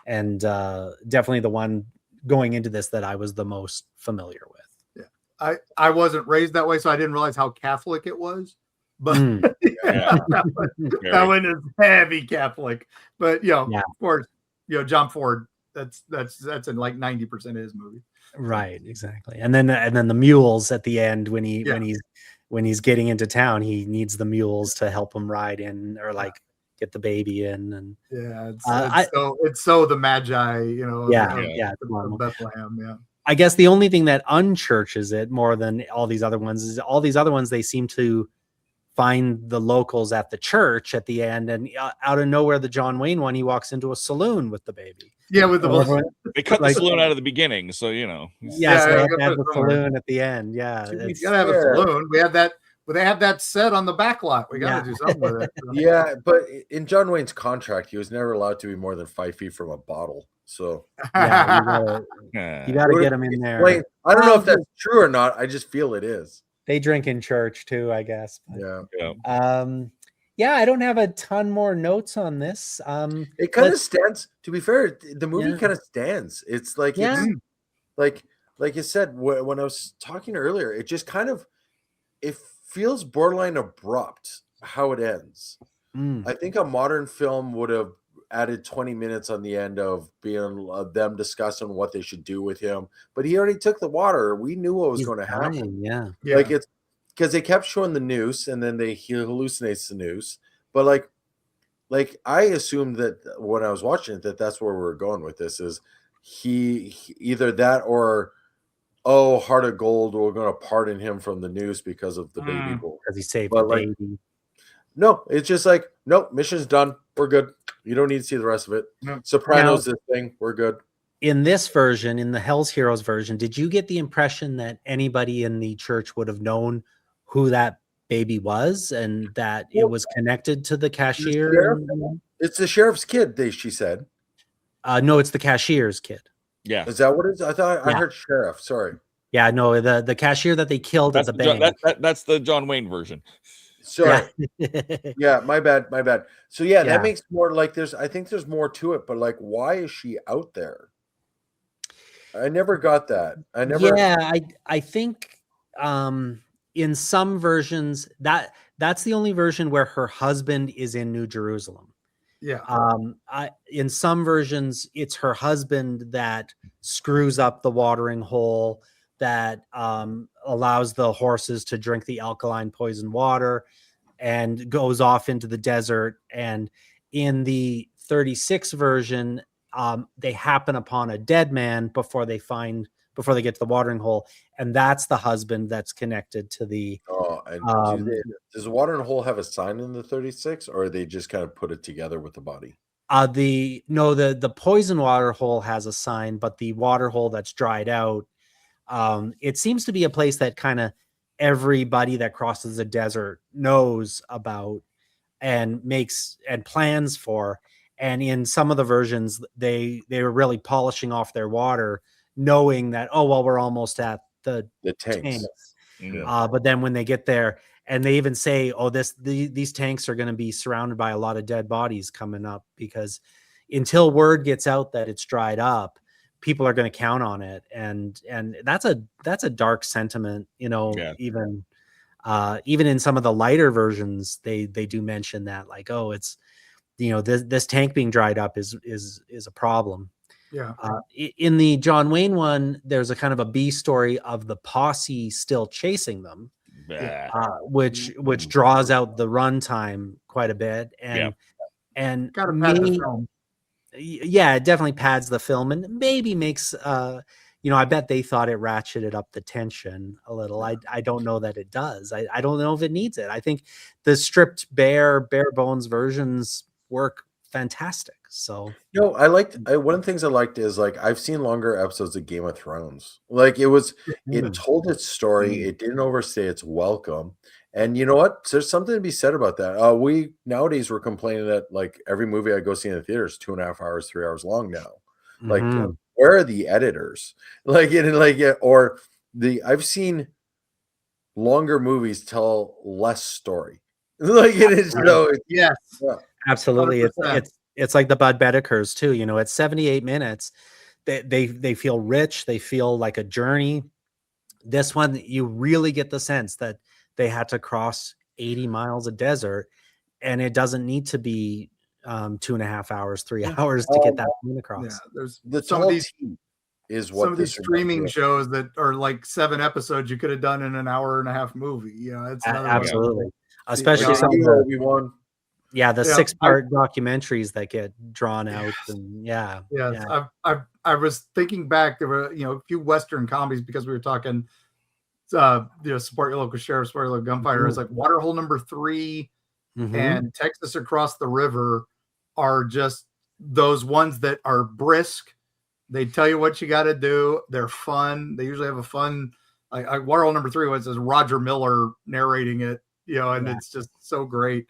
and definitely the one going into this that I was the most familiar with. Yeah, I wasn't raised that way, so I didn't realize how Catholic it was. But that one is heavy Catholic. But of course, John Ford. That's in like 90% of his movie. Right, exactly. And then the mules at the end when he's getting into town, he needs the mules to help him ride in or like get the baby in. And it's so the Magi, Bethlehem. Yeah. I guess the only thing that unchurches it more than all these other ones is all these other ones they seem to find the locals at the church at the end, and out of nowhere, the John Wayne one, he walks into a saloon with the baby. Yeah, with the they cut the saloon out of the beginning, so you know. Yeah, so they have the saloon at the end. Yeah, you gotta have a saloon. We have that. But they have that set on the back lot. We got to do something with it. Yeah, but in John Wayne's contract, he was never allowed to be more than 5 feet from a bottle. So you gotta get him in there. Wait, I don't know if that's true or not. I just feel it is. They drink in church too, I guess. But, I don't have a ton more notes on this. It kind of stands. To be fair, the movie kind of stands. It's like it's like you said when I was talking earlier. It just kind of feels borderline abrupt how it ends. I think a modern film would have added 20 minutes on the end of being them discussing what they should do with him, but he already took the water. We knew what was going to happen. Like it's because they kept showing the noose and then he hallucinates the noose, but like I assumed that when I was watching it that's where we were going with this is he either that or heart of gold, we're going to pardon him from the noose because of the baby boy. Because he saved the baby. No, it's just like, nope, mission's done. We're good. You don't need to see the rest of it. No. Sopranos, this thing, we're good. In this version, in the Hell's Heroes version, did you get the impression that anybody in the church would have known who that baby was and that it was connected to the cashier? It's the sheriff's kid, she said. No, it's the cashier's kid. Yeah. Is that what it is? I thought I heard sheriff. Sorry. Yeah, no, the cashier that they killed at the bank. That's the John Wayne version. Sorry. Yeah, my bad. So yeah, Yeah. that makes more like I think there's more to it, but like, why is she out there? I never got that. I think in some versions that's the only version where her husband is in New Jerusalem. Yeah. In some versions, it's her husband that screws up the watering hole, that allows the horses to drink the alkaline poison water and goes off into the desert. And in the 36 version, they happen upon a dead man before they get to the watering hole. And that's the husband that's connected to the... does the watering hole have a sign in the 36, or they just kind of put it together with the body? The poison water hole has a sign, but the water hole that's dried out, it seems to be a place that kind of everybody that crosses the desert knows about and plans for. And in some of the versions, they were really polishing off their water, knowing that, oh, well, we're almost at the tanks. But then when they get there, and they even say, oh, these tanks are going to be surrounded by a lot of dead bodies coming up, because until word gets out that it's dried up, people are going to count on it. And that's a dark sentiment, even in some of the lighter versions, they do mention that, like, oh, it's, this tank being dried up is a problem. Yeah. In the John Wayne one, there's a kind of a B story of the posse still chasing them, which draws out the runtime quite a bit. And gotta pad the film. Yeah, it definitely pads the film, and maybe makes I bet they thought it ratcheted up the tension a little. I don't know that it does. I don't know if it needs it. I think the stripped bare bones versions work fantastic. So one of the things I liked is, like, I've seen longer episodes of Game of Thrones. Like, it told its story. It didn't overstay its welcome. And you know what? There's something to be said about that. Nowadays we're complaining that, like, every movie I go see in the theater is 2.5 hours, 3 hours long now. Like, where are the editors? I've seen longer movies tell less story. Like, it is, yes, absolutely. 100%. It's like the Bud Bedekers too. At 78 minutes, they feel rich. They feel like a journey. This one, you really get the sense that they had to cross 80 miles of desert, and it doesn't need to be 2.5 hours, 3 hours to get that point across. Yeah, there's some of these streaming shows that are like 7 episodes you could have done in an hour and a half movie. Yeah, it's absolutely. Especially some of the Obi-Wan. Yeah, the 6-part documentaries that get drawn out. And I was thinking back, there were a few Western comedies, because we were talking support your local sheriff, support your local gunfighter. It's like Waterhole Number 3 and Texas Across the River are just those ones that are brisk. They tell you what you got to do. They're fun. They usually have a fun, like Waterhole Number 3 was Roger Miller narrating it, and it's just so great.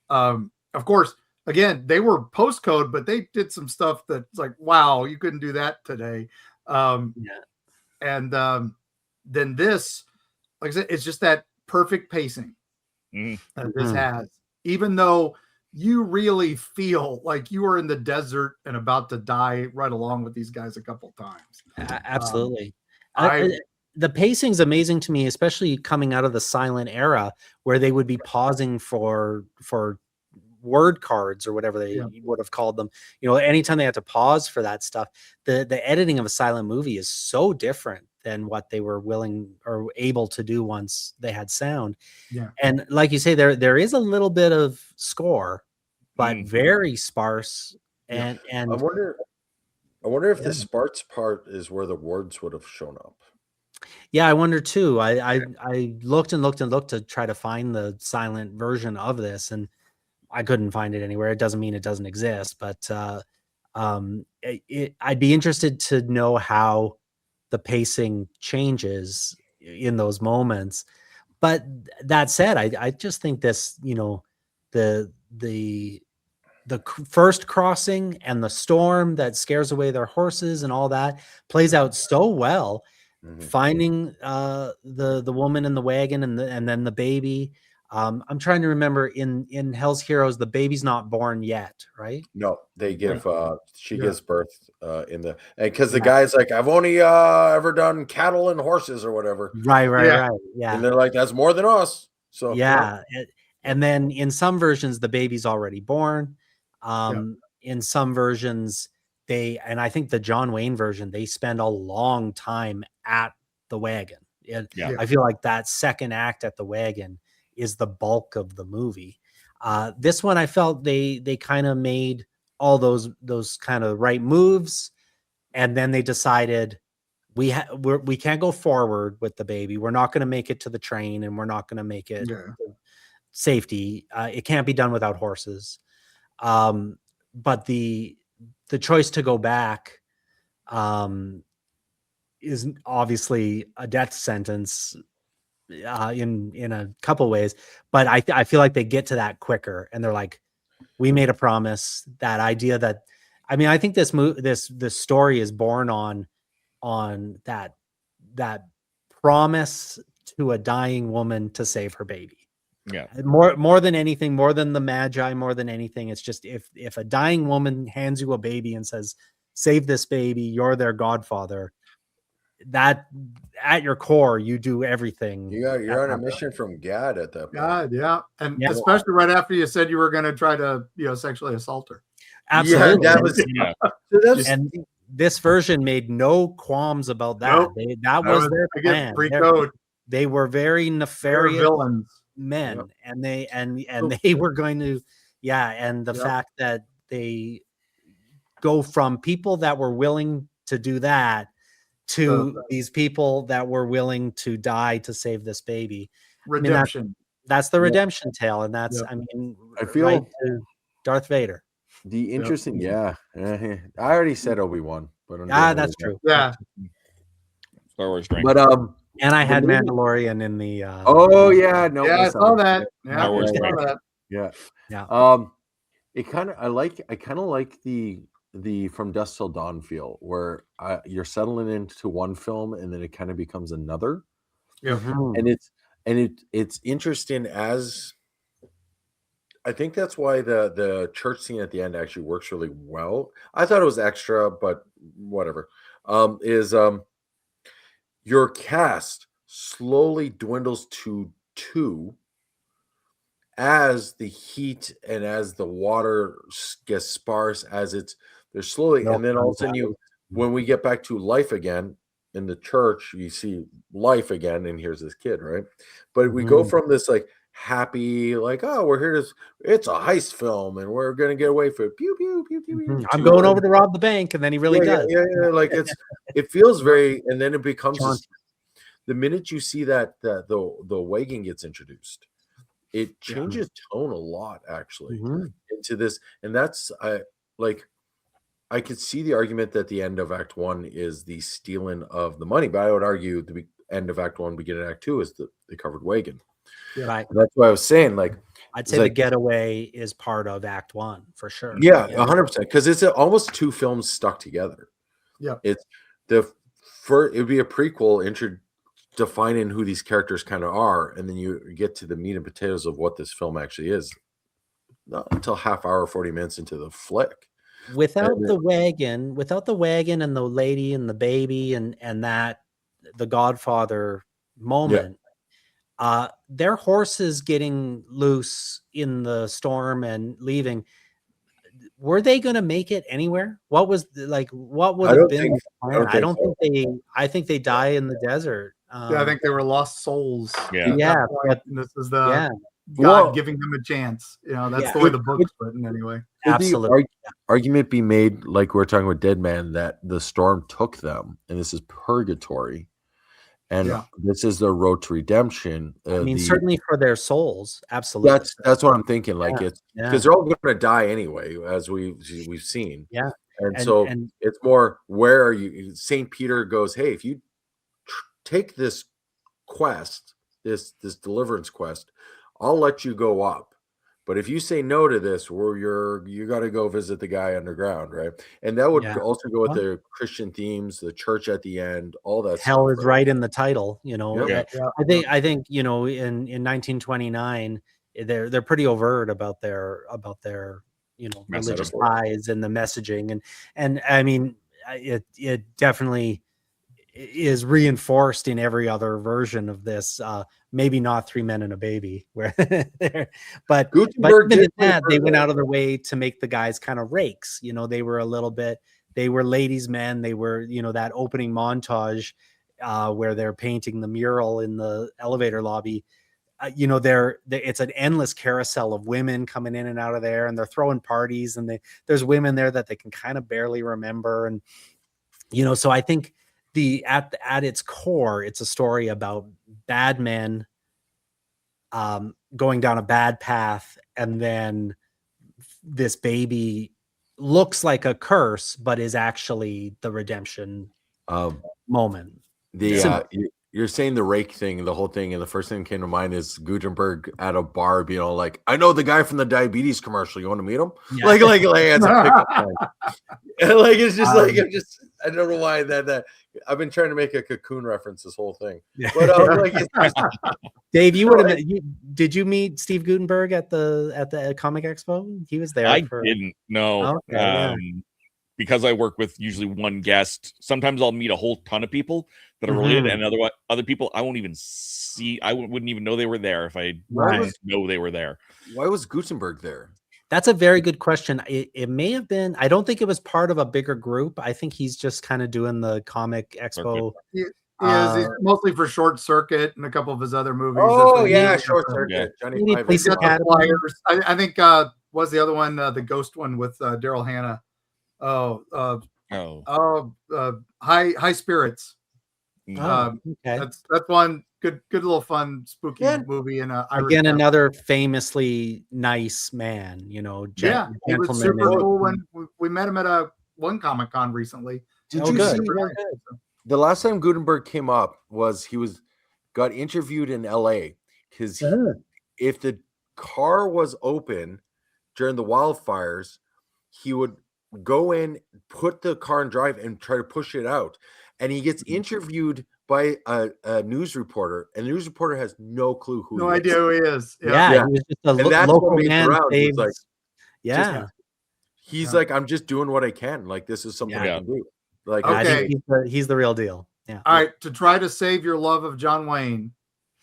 Of course, again, they were postcode, but they did some stuff that's like, wow, you couldn't do that today. And then this, like I said, it's just that perfect pacing that this has, even though you really feel like you are in the desert and about to die right along with these guys a couple times. Absolutely. The pacing's amazing to me, especially coming out of the silent era, where they would be pausing for word cards or whatever they would have called them. Anytime they had to pause for that stuff, the editing of a silent movie is so different than what they were willing or able to do once they had sound. Yeah. And like you say, there is a little bit of score, but very sparse. And I wonder if the sparse part is where the words would have shown up. Yeah, I wonder too. I looked to try to find the silent version of this, and I couldn't find it anywhere. It doesn't mean it doesn't exist, but I'd be interested to know how the pacing changes in those moments. But that said, I just think this, the first crossing and the storm that scares away their horses and all that plays out so well. Finding the woman in the wagon and then the baby, I'm trying to remember in Hell's Heroes, the baby's not born yet, right? No, they give she Yeah. gives birth in the, and because the guy's like, I've only ever done cattle and horses or whatever. Right. Yeah. Yeah. And they're like, that's more than us. So Yeah. And then in some versions, the baby's already born. In some versions, and I think the John Wayne version, they spend a long time at the wagon. I feel like that second act at the wagon is the bulk of the movie. This one, I felt they kind of made all those kind of right moves, and then they decided we can't go forward with the baby. We're not going to make it to the train, and we're not going to make it safety. It can't be done without horses. But the choice to go back is obviously a death sentence in a couple ways, but I feel like they get to that quicker, and they're like, we made a promise. That idea that, I mean, I think this story is born on that promise to a dying woman to save her baby. Yeah. More than anything, more than the Magi, more than anything, it's just if a dying woman hands you a baby and says, save this baby, you're their godfather, that at your core, you do everything. You're on a mission from God at that point. God, yeah. And especially right after you said you were going to try to, sexually assault her. Absolutely. Yeah, that was and this version made no qualms about that. Nope. That was their plan. Pre-code. They were very nefarious villains. Men, and they were going to, and the fact that they go from people that were willing to do that to these people that were willing to die to save this baby. Redemption. I mean, that's the redemption tale, and that's I feel right to Darth Vader. The interesting, I already said Obi-Wan, but that's true. Yeah, Star Wars drink. But and I had Mandalorian in the. I saw that. Star Wars drink. It kind of like the From Dusk Till Dawn feel, where you're settling into one film and then it kind of becomes another. And it's interesting, as I think that's why the church scene at the end actually works really well. I thought it was extra, but whatever. Your cast slowly dwindles to 2 as the heat and as the water gets sparse, they're slowly, and then all of a sudden when we get back to life again in the church, you see life again, and here's this kid, right? But we go from this like happy, like, oh, we're here it's a heist film and we're gonna get away for pew pew pew pew pew. I'm going over to rob the bank, and then he really does. Like it feels very, and then it becomes the minute you see that the wagon gets introduced, it changes tone a lot actually into this, and that's I could see the argument that the end of Act 1 is the stealing of the money, but I would argue the end of Act 1, beginning of Act 2 is the covered wagon. Right. And that's what I was saying. Like, I'd say the getaway is part of Act 1 for sure. Yeah, 100%. Because it's almost 2 films stuck together. Yeah. It's it would be a prequel defining who these characters kind of are, and then you get to the meat and potatoes of what this film actually is. Not until half hour, 40 minutes into the flick. Without the wagon and the lady and the baby and that the Godfather moment, their horses getting loose in the storm and leaving, were they going to make it anywhere? What would have been? I think they die in the desert. I think they were lost souls. Yeah. But this is God giving them a chance. That's the way the book's written anyway. Absolutely. Argument be made, like we're talking with Dead Man, that the storm took them, and this is purgatory, and this is their road to redemption. Certainly for their souls. Absolutely. That's what I'm thinking. Like it's because they're all going to die anyway, as we've seen. Yeah. And it's more, where are you? St. Peter goes, hey, if you take this quest, this deliverance quest, I'll let you go up, But if you say no to this, you got to go visit the guy underground, right? And that would also go with the Christian themes, the church at the end, all that. Hell stuff, is right in the title, you know. Yeah. I think you know, in 1929, they're pretty overt about their you know, religious ties and the messaging, and I mean, it definitely is reinforced in every other version of this. Maybe not Three Men and a Baby, where but even in that, they went out of their way to make the guys kind of rakes. You know, they were ladies' men. They were, you know, that opening montage where they're painting the mural in the elevator lobby. You know, it's an endless carousel of women coming in and out of there, and they're throwing parties, and there's women there that they can kind of barely remember, and you know, so I think at its core, it's a story about bad men going down a bad path, and then this baby looks like a curse, but is actually the redemption moment. You're saying the rake thing, the whole thing, and the first thing that came to mind is Gutenberg at a bar being all like, "I know the guy from the diabetes commercial. You want to meet him?" Yeah. Like it's a pickup line. Like it's just like I don't know why that I've been trying to make a Cocoon reference this whole thing. Yeah. But Dave, did you meet Steve Gutenberg at the Comic Expo? He was there. I didn't know. Because I work with usually one guest, sometimes I'll meet a whole ton of people that are related, and other people I won't even see. I wouldn't even know they were there if I didn't know they were there. Why was Gutenberg there? That's a very good question. It may have been. I don't think it was part of a bigger group. I think he's just kind of doing the Comic Expo. He's mostly for Short Circuit and a couple of his other movies. Oh yeah, Short Circuit. Johnny I think was the other one, the Ghost one with Daryl Hannah. High Spirits. Okay. That's one good little fun spooky movie. And again, another famously nice man. You know, he was super cool when we met him at one Comic-Con recently. Did you see the last time Gutenberg came up was he got interviewed in LA because if the car was open during the wildfires, he would go in, put the car in drive, and try to push it out. And he gets interviewed by a news reporter, and the news reporter has no clue who he is. Idea who he is. He was just a local man. He's like, I'm just doing what I can. Like, this is something I can do. Like, okay, he's the real deal. Yeah. All right, to try to save your love of John Wayne.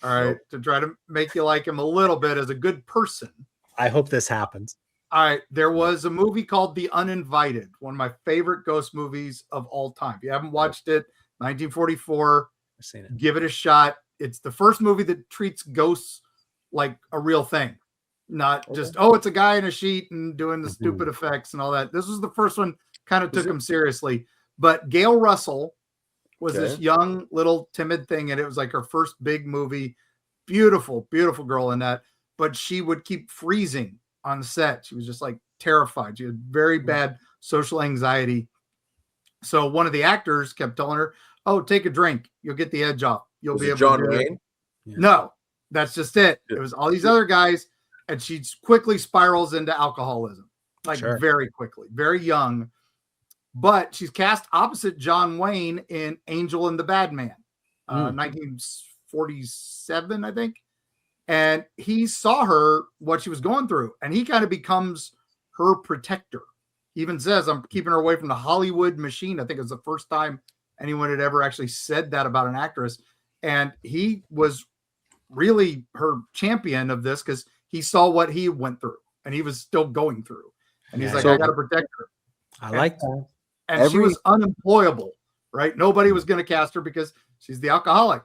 All right, to try to make you like him a little bit as a good person. I hope this happens. All right, there was a movie called The Uninvited, one of my favorite ghost movies of all time. If you haven't watched it, 1944, I've seen it. Give it a shot. It's the first movie that treats ghosts like a real thing, not just, it's a guy in a sheet and doing the stupid effects and all that. This was the first one, kind of took him seriously. But Gail Russell was this young, little, timid thing, and it was like her first big movie. Beautiful, beautiful girl in that. But she would keep freezing on set. She was just like terrified. She had very bad social anxiety. So one of the actors kept telling her, "Oh, take a drink. You'll get the edge off. You'll be able John to." Wayne? No, that's just it. It was all these other guys, and she quickly spirals into alcoholism, very quickly, very young. But she's cast opposite John Wayne in Angel and the Bad Man, 1947, I think. And he saw what she was going through, and he kind of becomes her protector. He even says, "I'm keeping her away from the Hollywood machine." I think it's the first time anyone had ever actually said that about an actress. And he was really her champion of this because he saw what he went through, and he was still going through. And he's like, "I got to protect her." I like that. And she was unemployable, right? Nobody was going to cast her because she's the alcoholic.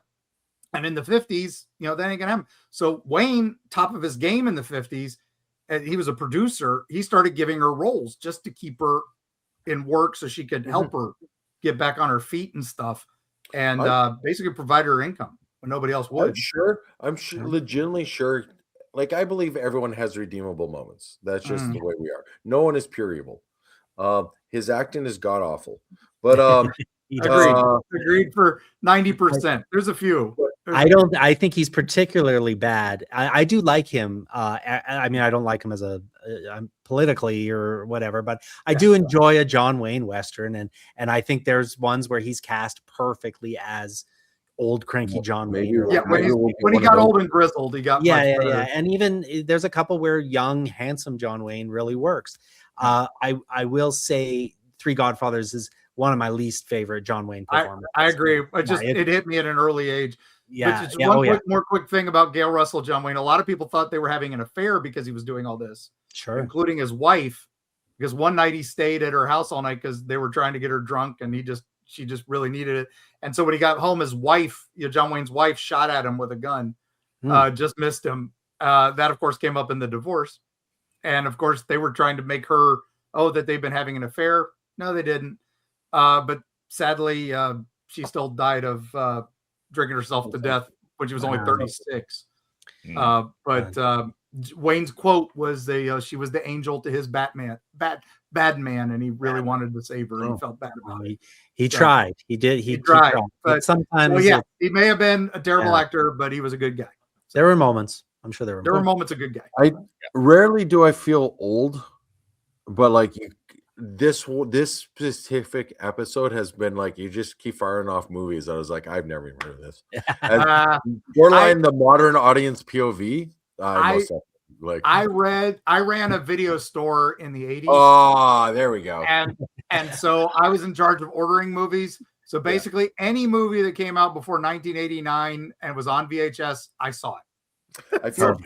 And in the 50s, that ain't going to happen. So Wayne, top of his game in the 50s, and he was a producer. He started giving her roles just to keep her in work so she could help her get back on her feet and stuff, and basically provide her income when nobody else would. I'm legitimately sure. Like, I believe everyone has redeemable moments. That's just the way we are. No one is pure evil. His acting is god awful, but agreed for 90%. There's a few. I think he's particularly bad. I do like him. I mean, I don't like him as politically or whatever, but I do enjoy a John Wayne Western. And I think there's ones where he's cast perfectly as old cranky John Wayne. When he got old and grizzled, he got much better. And even there's a couple where young, handsome John Wayne really works. I will say Three Godfathers is one of my least favorite John Wayne performances. I agree. It hit me at an early age. Yeah. More quick thing about Gail Russell, John Wayne. A lot of people thought they were having an affair because he was doing all this, including his wife. Because one night he stayed at her house all night because they were trying to get her drunk, and she just really needed it. And so when he got home, his wife, John Wayne's wife, shot at him with a gun, just missed him. That of course came up in the divorce, and of course they were trying to make her that they've been having an affair. No, they didn't. But sadly, she still died of drinking herself to death when she was only 36. But Wayne's quote was she was the angel to his bad man, and he really wanted to save her. And he felt bad about it. He tried. He did. He tried. But sometimes, he may have been a terrible actor, but he was a good guy. So, there were moments. I'm sure there were moments a good guy. Rarely do I feel old, but like this specific episode has been like you just keep firing off movies. I was like, I've never even heard of this. Borderline the modern audience POV. I ran a video store in the 80s. Oh, there we go. And so I was in charge of ordering movies. So basically any movie that came out before 1989 and was on VHS, I saw it. I feel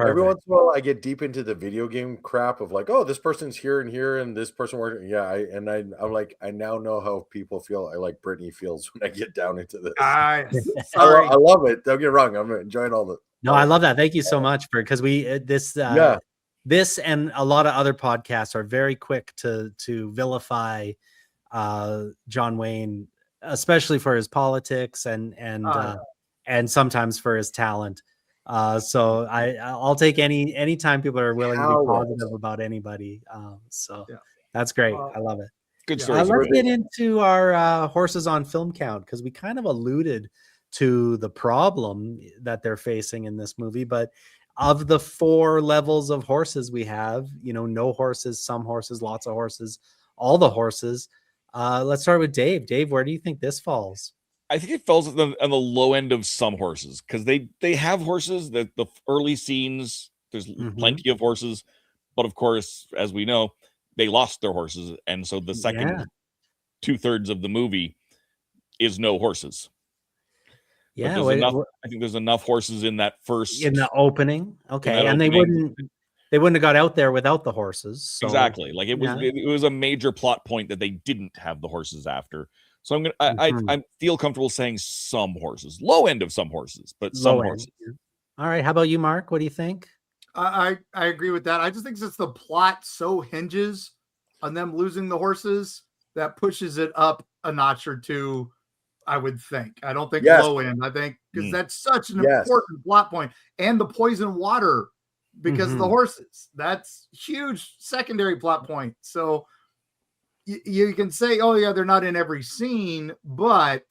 every once in a while I get deep into the video game crap of like, oh, this person's here and here, and this person working. Yeah, I'm like, I now know how people feel. I like Brittany feels when I get down into this. Sorry. I love it. Don't get wrong. I'm enjoying all the. No, I love that. Thank you so much because this and a lot of other podcasts are very quick to vilify John Wayne, especially for his politics and sometimes for his talent. So I'll take any time people are willing to be positive about anybody. That's great. I love it. Good story. Let's get into our horses on film count because we kind of alluded to the problem that they're facing in this movie. But of the 4 levels of horses we have, no horses, some horses, lots of horses, all the horses. Let's start with Dave. Dave, where do you think this falls? I think it falls on the low end of some horses because they have horses that the early scenes, there's plenty of horses, but of course, as we know, they lost their horses. And so the second 2/3 of the movie is no horses. Yeah. I think there's enough horses in that first in the opening. Okay. And they wouldn't have got out there without the horses. So. Exactly. Like it was a major plot point that they didn't have the horses after. So I feel comfortable saying some horses, low end of some horses, but some horses. All right. How about you, Mark? What do you think? I agree with that. I just think since the plot so hinges on them losing the horses, that pushes it up a notch or two, I would think. I don't think low end. I think because that's such an important plot point. And the poison water because of the horses. That's huge secondary plot point. So you can say, oh yeah, they're not in every scene, but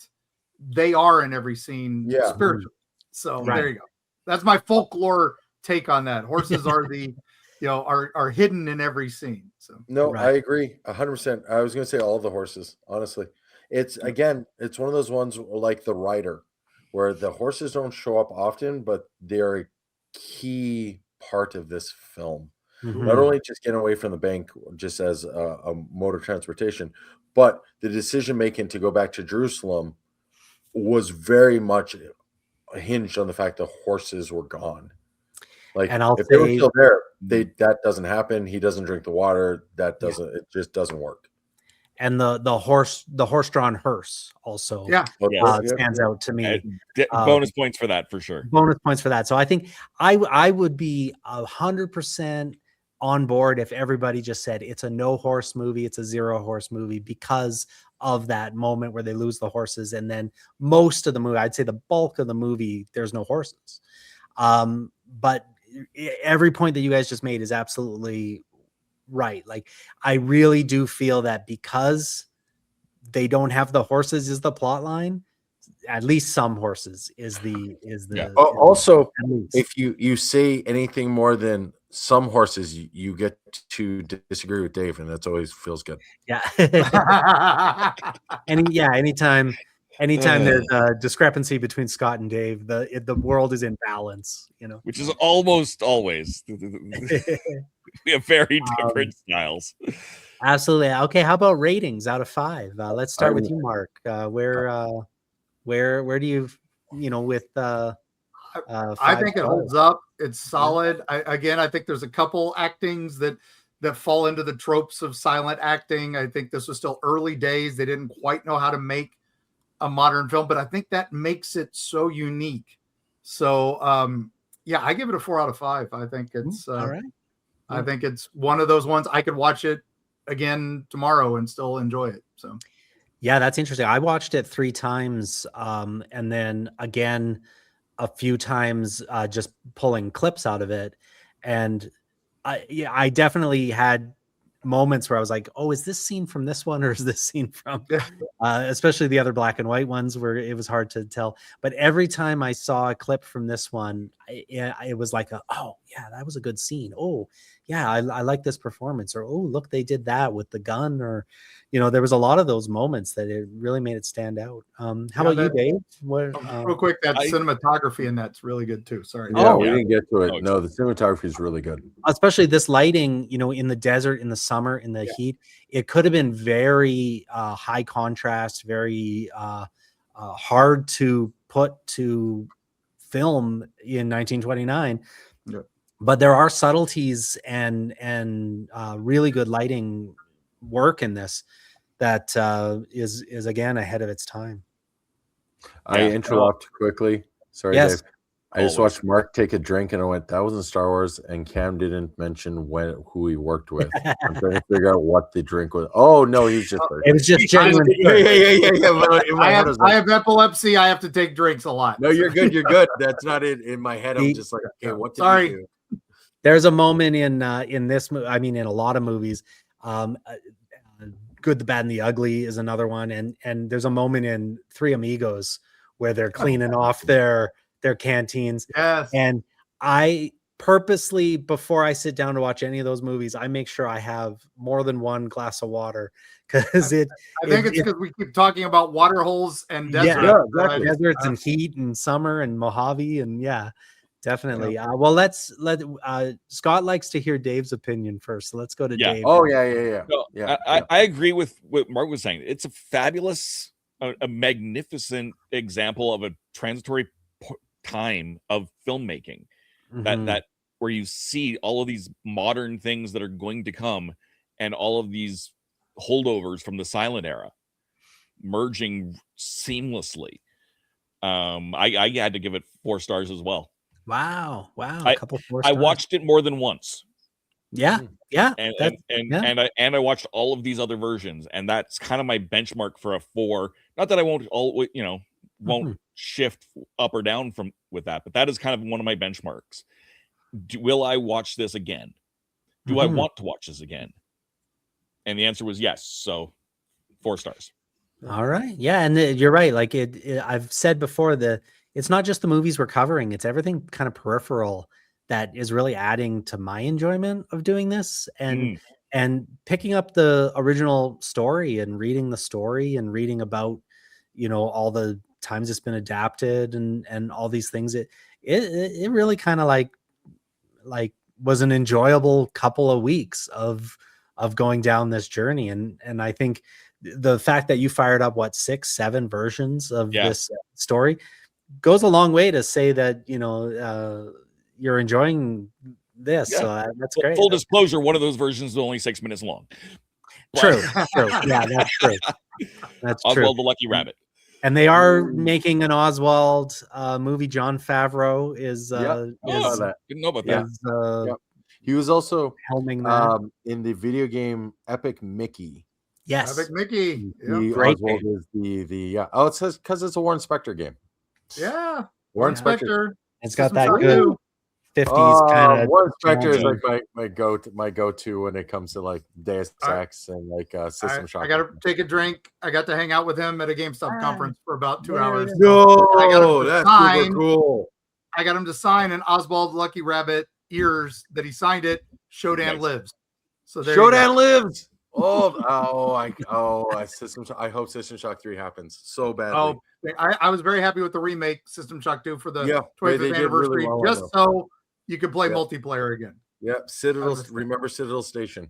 they are in every scene spiritually. So there you go. That's my folklore take on that. Horses are the, are hidden in every scene. So I agree 100%. I was going to say all the horses, honestly. It's one of those ones like The Rider, where the horses don't show up often, but they're a key part of this film. Not only just getting away from the bank just as a mode of transportation, but the decision making to go back to Jerusalem was very much hinged on the fact that horses were gone. Like, and if they were still there, that doesn't happen. He doesn't drink the water. It just doesn't work. And the horse-drawn hearse also stands out to me. Bonus points for that for sure. Bonus points for that. So I think I would be 100% on board if everybody just said it's a no horse movie, it's a 0 horse movie because of that moment where they lose the horses, and then most of the movie, I'd say the bulk of the movie, there's no horses. But every point that you guys just made is absolutely right. Like I really do feel that because they don't have the horses is the plot line, at least some horses is the Also, if you say anything more than some horses, you get to disagree with Dave, and that's always feels good. Yeah. Anytime there's a discrepancy between Scott and Dave, the world is in balance, which is almost always. We have very different styles. Absolutely. Okay, how about ratings out of 5? Let's start with you, Mark. Where do you with I think it holds up. It's solid. I think there's a couple actings that fall into the tropes of silent acting. I think this was still early days. They didn't quite know how to make a modern film, but I think that makes it so unique. So I give it a 4 out of 5. I think it's all right. I think it's one of those ones I could watch it again tomorrow and still enjoy it. So yeah, that's interesting. I watched it 3 times, and then again a few times, just pulling clips out of it. And I definitely had moments where I was like, oh, is this scene from this one, or is this scene from especially the other black and white ones where it was hard to tell. But every time I saw a clip from this one, it was like oh yeah, that was a good scene. Oh yeah, I like this performance. Or oh, look, they did that with the gun. Or there was a lot of those moments that it really made it stand out. How about you, Dave? Real quick, that cinematography in that's really good too. Sorry. Yeah, we didn't get to it. No, the cinematography is really good. Especially this lighting, in the desert, in the summer, in the heat. It could have been very high contrast, very hard to put to film in 1929. Yeah. But there are subtleties and really good lighting work in this that is again ahead of its time. I interrupt quickly. Sorry, yes. Dave. I just watched Mark take a drink and I went, that wasn't Star Wars, and Cam didn't mention who he worked with. I'm trying to figure out what the drink was. Oh no, he's just it was just genuine. Yeah. I have epilepsy. I have to take drinks a lot. No, you're good. You're good. That's not it in my head. I'm just like, okay, what did sorry. you do? There's a moment in this movie. I mean, in a lot of movies, Good, the Bad, and the Ugly is another one, and there's a moment in Three Amigos where they're cleaning off their canteens. Yes. And I purposely, before I sit down to watch any of those movies, I make sure I have more than one glass of water, because I think it's because we keep talking about water holes and deserts. Yeah, exactly. Deserts and heat and summer and Mojave, and definitely. Well, Scott likes to hear Dave's opinion first, so let's go to Dave. Oh yeah. So, I agree with what Mark was saying. It's a fabulous, a magnificent example of a transitory time of filmmaking, that where you see all of these modern things that are going to come, and all of these holdovers from the silent era merging seamlessly. I had to give it 4 stars as well. Wow. A couple 4 stars. I watched it more than once. Yeah. And I watched all of these other versions, and that's kind of my benchmark for a 4. Not that I won't shift up or down with that, but that is kind of one of my benchmarks. Will I watch this again? Do I want to watch this again? And the answer was yes. So 4 stars. All right. Yeah. And you're right. Like I've said before, it's not just the movies we're covering, it's everything kind of peripheral that is really adding to my enjoyment of doing this, and picking up the original story and reading the story and reading about, all the times it's been adapted and all these things. It really kind of like was an enjoyable couple of weeks of going down this journey. And I think the fact that you fired up 6, 7 versions of this story goes a long way to say that, you're enjoying this. So that's great. Full disclosure, one of those versions is only 6 minutes long. True. Yeah, that's true. That's true. Oswald the Lucky Rabbit. And they are making an Oswald movie. John Favreau is didn't know about that. He was also helming that in the video game Epic Mickey. Yes, Epic Mickey. Oswald is the Oh, it says because it's a Warren Spector game. Yeah, Warren Spector. It's got that good. 50s kind of. One Spectre is like my go-to when it comes to like Deus Ex and like System Shock. I got to take a drink. I got to hang out with him at a GameStop conference for about 2 hours. No, that's super cool. I got him to sign an Oswald Lucky Rabbit ears that he signed it. Shodan lives. So there Shodan lives. System Shock. I hope System Shock 3 happens so badly. Oh, I was very happy with the remake System Shock 2 for the 25th really anniversary, well just so you could play multiplayer again. Yep, remember Citadel Station.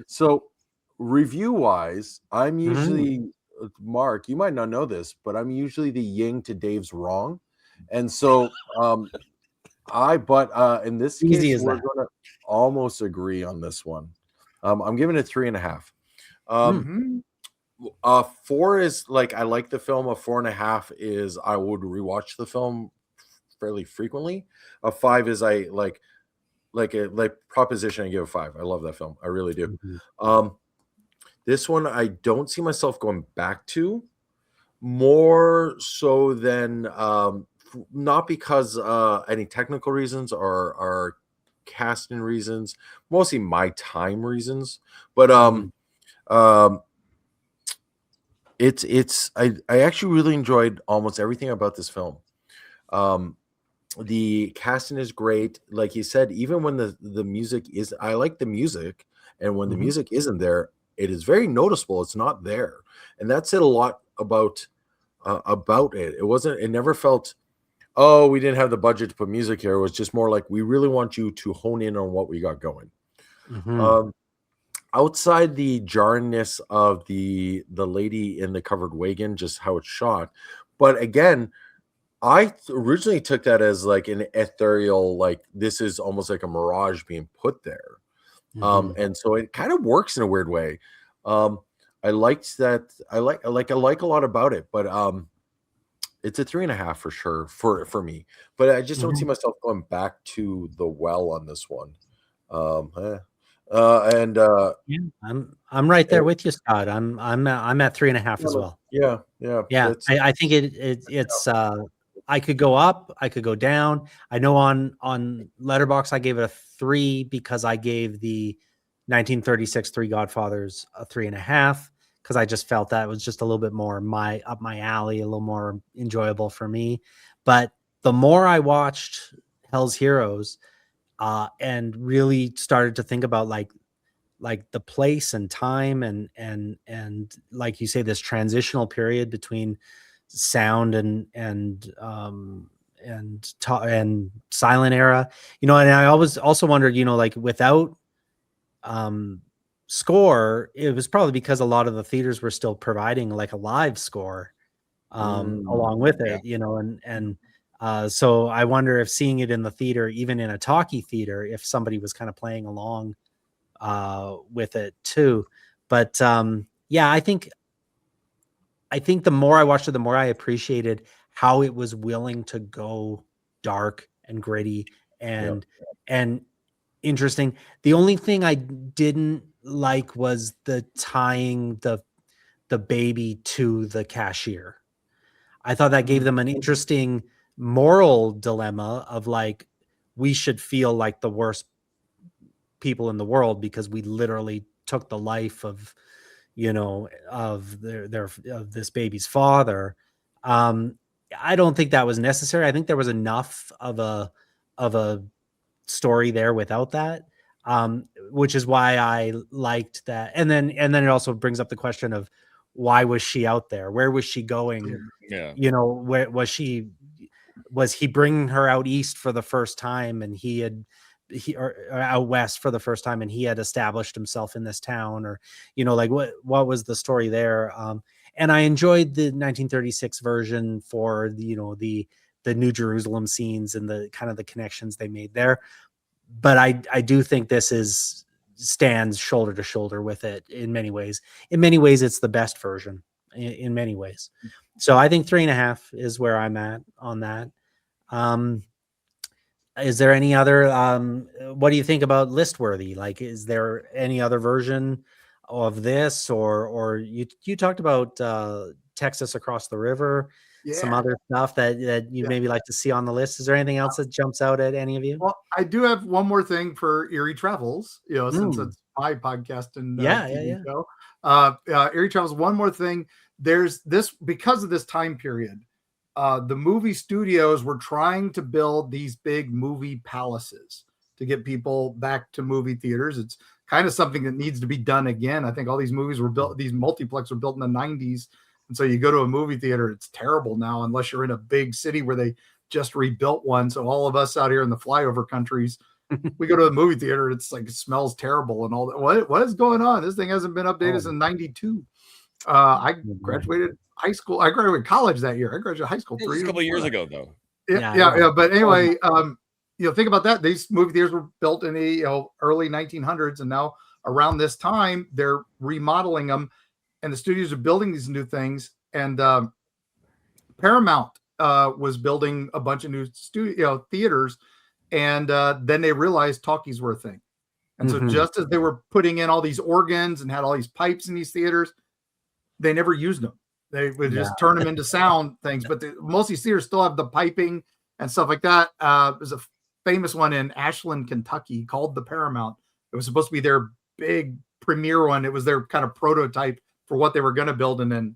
So review-wise, I'm usually Mark. You might not know this, but I'm usually the yin to Dave's wrong, and so in this case, we're going to almost agree on this one. I'm giving it 3.5. 4 is like I like the film. A 4.5 is I would rewatch the film fairly frequently. A 5 is I like Proposition. I give a 5. I love that film. I really do. This one I don't see myself going back to, more so than not because any technical reasons or casting reasons, mostly my time reasons, but I actually really enjoyed almost everything about this film. The casting is great, like you said. Even when the music is, I like the music, and when the music isn't there, it is very noticeable. It's not there, and that said a lot about it. It never felt, oh, we didn't have the budget to put music here. It was just more like, we really want you to hone in on what we got going. Outside the jarringness of the lady in the covered wagon, just how it's shot. But again, I originally took that as like an ethereal, like this is almost like a mirage being put there. And so it kind of works in a weird way. I liked that. I like a lot about it, but it's a 3.5 for sure for me. But I just don't see myself going back to the well on this one. I'm right there with you, Scott. I'm at 3.5 as well. Yeah. I think it's I could go up, I could go down. I know on Letterboxd I gave it a 3 because I gave the 1936 Three Godfathers a 3.5 because I just felt that was just a little bit more up my alley, a little more enjoyable for me. But the more I watched Hell's Heroes, and really started to think about like the place and time and like you say, this transitional period between sound and silent era, and I always also wondered, like without score, it was probably because a lot of the theaters were still providing like a live score along with it, so I wonder if seeing it in the theater, even in a talkie theater, if somebody was kind of playing along with it too. But I think the more I watched it, the more I appreciated how it was willing to go dark and gritty and interesting. The only thing I didn't like was the tying the baby to the cashier. I thought that gave them an interesting moral dilemma of like, we should feel like the worst people in the world because we literally took the life of this baby's father. I don't think that was necessary. I think there was enough of a story there without that, which is why I liked that. And then it also brings up the question of, why was she out there? Where was she going? Where was he bringing her out east for the first time, and or out west for the first time, and he had established himself in this town, or like what was the story there? And I enjoyed the 1936 version for the New Jerusalem scenes and the kind of the connections they made there. But I do think this stands shoulder to shoulder with it in many ways. In many ways, it's the best version in many ways. So I think 3.5 is where I'm at on that. Is there any other, what do you think about list-worthy? Like, is there any other version of this, or you talked about Texas Across the River. some other stuff that you maybe like to see on the list? Is there anything else that jumps out at any of you? Well, I do have one more thing for Eerie Travels, since it's my podcast and TV show. Eerie Travels, one more thing. There's this, because of this time period, the movie studios were trying to build these big movie palaces to get people back to movie theaters. It's kind of something that needs to be done again. I think all these movies were built, these multiplex were built in the 90s. And so you go to a movie theater, it's terrible now, unless you're in a big city where they just rebuilt one. So all of us out here in the flyover countries, we go to a movie theater, it's like, it smells terrible and all that. What is going on? This thing hasn't been updated since 92. I graduated high school. I graduated college that year. I graduated high school a couple of years ago, though. Yeah. But anyway, think about that. These movie theaters were built in the early 1900s, and now around this time they're remodeling them, and the studios are building these new things. And Paramount was building a bunch of new theaters, and then they realized talkies were a thing. And so just as they were putting in all these organs and had all these pipes in these theaters, they never used them. They would just turn them into sound things. But most of these theaters still have the piping and stuff like that. There's a famous one in Ashland, Kentucky called the Paramount. It was supposed to be their big premiere one. It was their kind of prototype for what they were going to build. And then,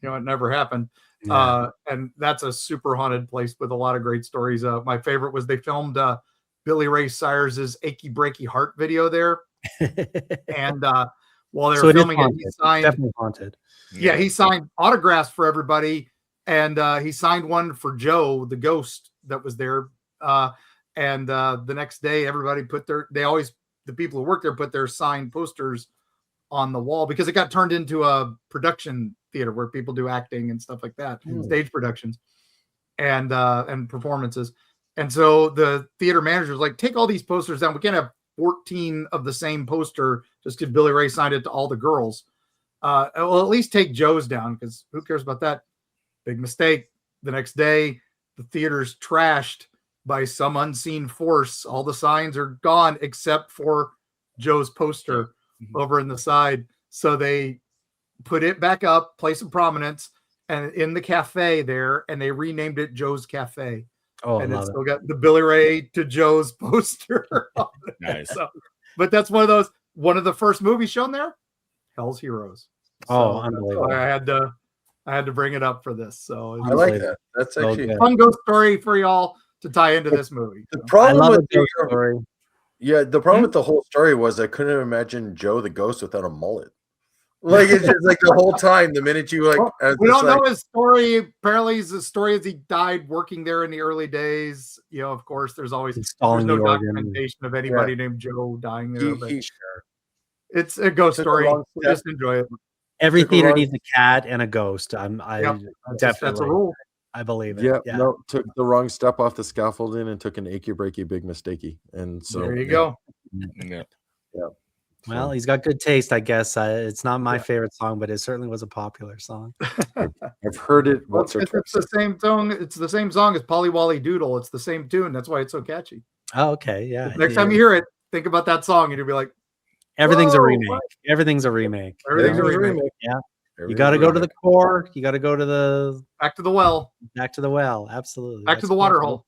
it never happened. And that's a super haunted place with a lot of great stories. My favorite was they filmed Billy Ray Cyrus's Achy Breaky Heart video there. And while they were filming it, he signed, definitely haunted. Yeah, he signed autographs for everybody. And he signed one for Joe, the ghost that was there. And the next day, everybody the people who work there put their signed posters on the wall, because it got turned into a production theater where people do acting and stuff like that, stage productions and performances. And so the theater manager was like, take all these posters down. We can't have 14 of the same poster just because Billy Ray signed it to all the girls. Well, at least take Joe's down, because who cares about that? Big mistake. The next day, the theater's trashed by some unseen force. All the signs are gone except for Joe's poster over in the side. So they put it back up, place of prominence, and in the cafe there, and they renamed it Joe's Cafe. And it's still got the Billy Ray to Joe's poster. Nice. So, but that's one of the first movies shown there, Hell's Heroes. Unbelievable. I had to bring it up for this. So I like that. That's actually a fun ghost story for y'all to tie into this movie. The problem with the story. Yeah, the problem with the whole story was I couldn't imagine Joe the ghost without a mullet. Like, it's just like the whole time, the minute you we don't know his story. Apparently, his story is he died working there in the early days. Of course, there's no documentation of anybody named Joe dying there. It's a ghost story. Just enjoy it. Every theater needs a cat and a ghost. Definitely. That's a rule. I believe it. Yeah. No, took the wrong step off the scaffolding and took an achy breaky big mistakey. And so there you go. Yeah. Well, he's got good taste, I guess. It's not my favorite song, but it certainly was a popular song. I've heard it once or twice. It's the same song. It's the same song as Polly Wolly Doodle. It's the same tune. That's why it's so catchy. Oh, okay. Yeah. Next time you hear it, think about that song and you'll be like, everything's a remake. Everything's a remake. Everything's a remake. Yeah. You got to go to the core. You got to go to the back to the well. Back to the well. Absolutely. Back to the water hole.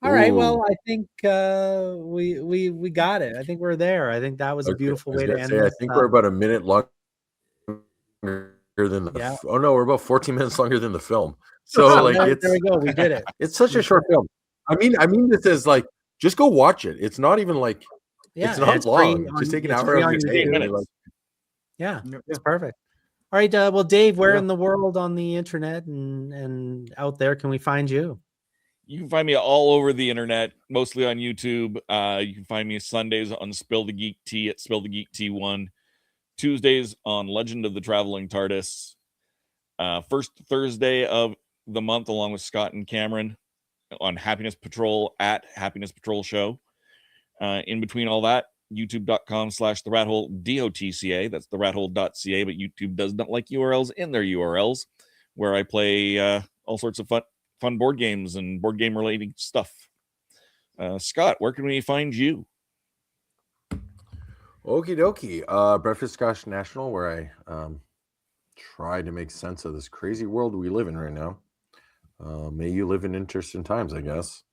All right. Well, I think we got it. I think we're there. I think that was a beautiful way to end it. I think we're about a minute longer than the. Oh no, we're about 14 minutes longer than the film. So there we go. We did it. It's such a short film. I mean, this is like, just go watch it. It's not even like it's not long. Just take an hour of your day. Yeah, it's perfect. All right. Well, Dave, where in the world on the internet and out there can we find you? You can find me all over the internet, mostly on YouTube. You can find me Sundays on Spill the Geek Tea at Spill the Geek T1. Tuesdays on Legend of the Traveling TARDIS. First Thursday of the month, along with Scott and Cameron, on Happiness Patrol at Happiness Patrol Show. In between all that, youtube.com/therathole DOTCA. That's therathole.ca, but YouTube does not like URLs in their URLs, where I play all sorts of fun board games and board game related stuff. Scott, where can we find you? Okie dokie. Breakfast Scotch National, where I try to make sense of this crazy world we live in right now. May you live in interesting times, I guess.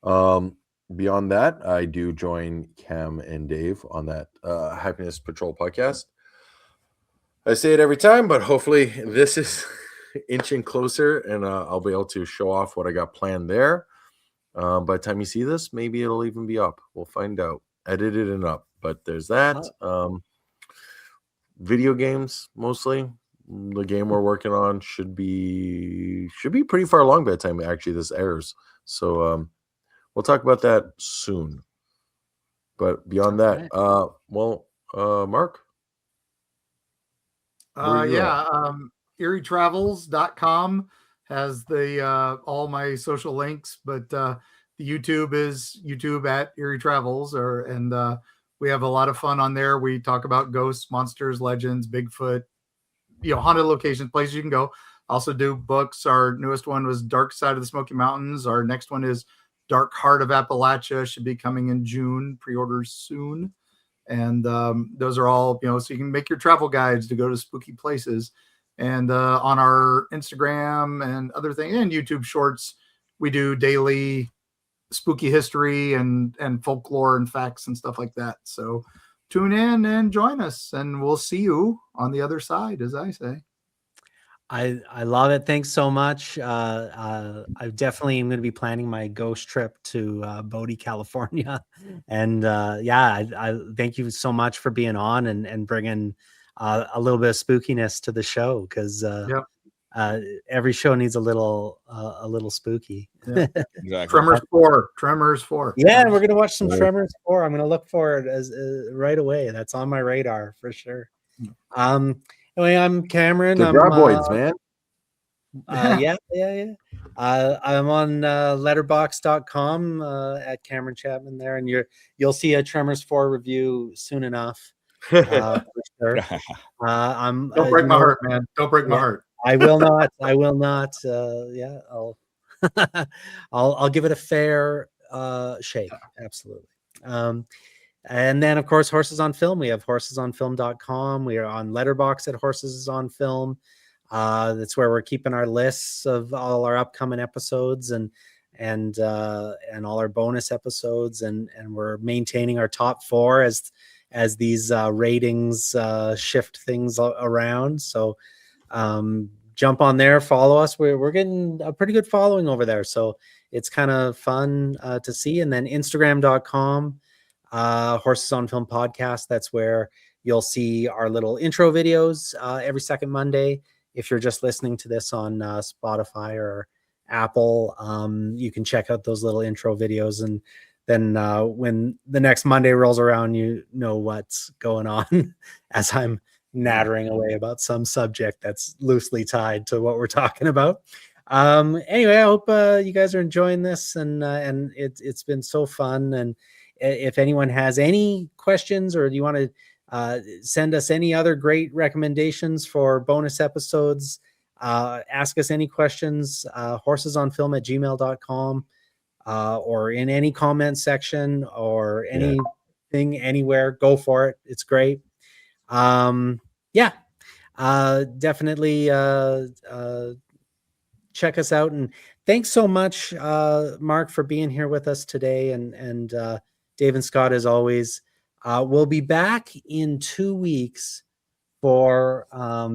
Beyond that, I do join Cam and Dave on that Happiness Patrol podcast. I say it every time, but hopefully this is inching closer, and I'll be able to show off what I got planned there. By the time you see this, maybe it'll even be up. We'll find out. Edited and up. But there's that. Video games, mostly. The game we're working on should be pretty far along by the time actually this airs. So we'll talk about that soon. But beyond that, Mark? EerieTravels.com has the all my social links, but the YouTube is YouTube at Eerie Travels, and we have a lot of fun on there. We talk about ghosts, monsters, legends, Bigfoot, haunted locations, places you can go. Also do books. Our newest one was Dark Side of the Smoky Mountains. Our next one is Dark Heart of Appalachia. Should be coming in June. Pre-orders soon. And those are all, so you can make your travel guides to go to spooky places. And on our Instagram and other things and YouTube shorts, we do daily spooky history and folklore and facts and stuff like that. So tune in and join us, and we'll see you on the other side, as I say. I love it. Thanks so much. I definitely am going to be planning my ghost trip to Bodie, California. And I thank you so much for being on and bringing a little bit of spookiness to the show, because every show needs a little spooky. Yeah. Exactly. Tremors 4. Yeah, we're going to watch some Tremors 4. I'm going to look for it as right away. That's on my radar for sure. Anyway, I'm Cameron. The Graboids, man. Yeah. I'm on letterbox.com at Cameron Chapman there, and you'll see a Tremors 4 review soon enough. For sure. Don't break my heart, man. Don't break my heart. I will not. I'll give it a fair shake. Absolutely. And then, of course, Horses on Film. We have horsesonfilm.com. We are on Letterbox at Horses on Film. That's where we're keeping our lists of all our upcoming episodes and all our bonus episodes, and we're maintaining our top 4 as these ratings shift things around. So jump on there, follow us. We're getting a pretty good following over there, so it's kind of fun to see. And then Instagram.com. Horses on Film podcast. That's where you'll see our little intro videos every second Monday. If you're just listening to this on Spotify or Apple, you can check out those little intro videos, and then when the next Monday rolls around, you know what's going on as I'm nattering away about some subject that's loosely tied to what we're talking about. Anyway, I hope you guys are enjoying this, and it's been so fun. And if anyone has any questions, or you want to send us any other great recommendations for bonus episodes, ask us any questions, horsesonfilm@gmail.com, or in any comment section or anything, anywhere, go for it. It's great. Definitely check us out. And thanks so much, Mark, for being here with us today. And Dave and Scott, as always. We'll be back in 2 weeks for a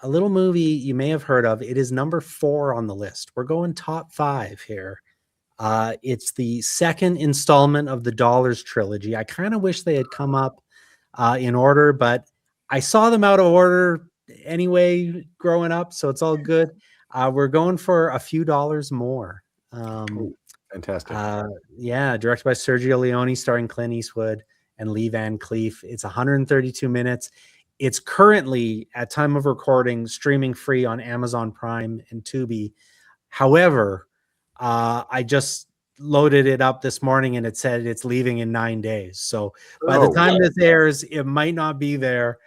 little movie you may have heard of. It is number 4 on the list. We're going top 5 here. It's the second installment of the Dollars trilogy. I kind of wish they had come up in order, but I saw them out of order anyway growing up, so it's all good. We're going for A Few Dollars More. Fantastic. Directed by Sergio Leone, starring Clint Eastwood and Lee Van Cleef. It's 132 minutes. It's currently, at time of recording, streaming free on Amazon Prime and Tubi. However, I just loaded it up this morning and it said it's leaving in 9 days. So by the time this airs, it might not be there.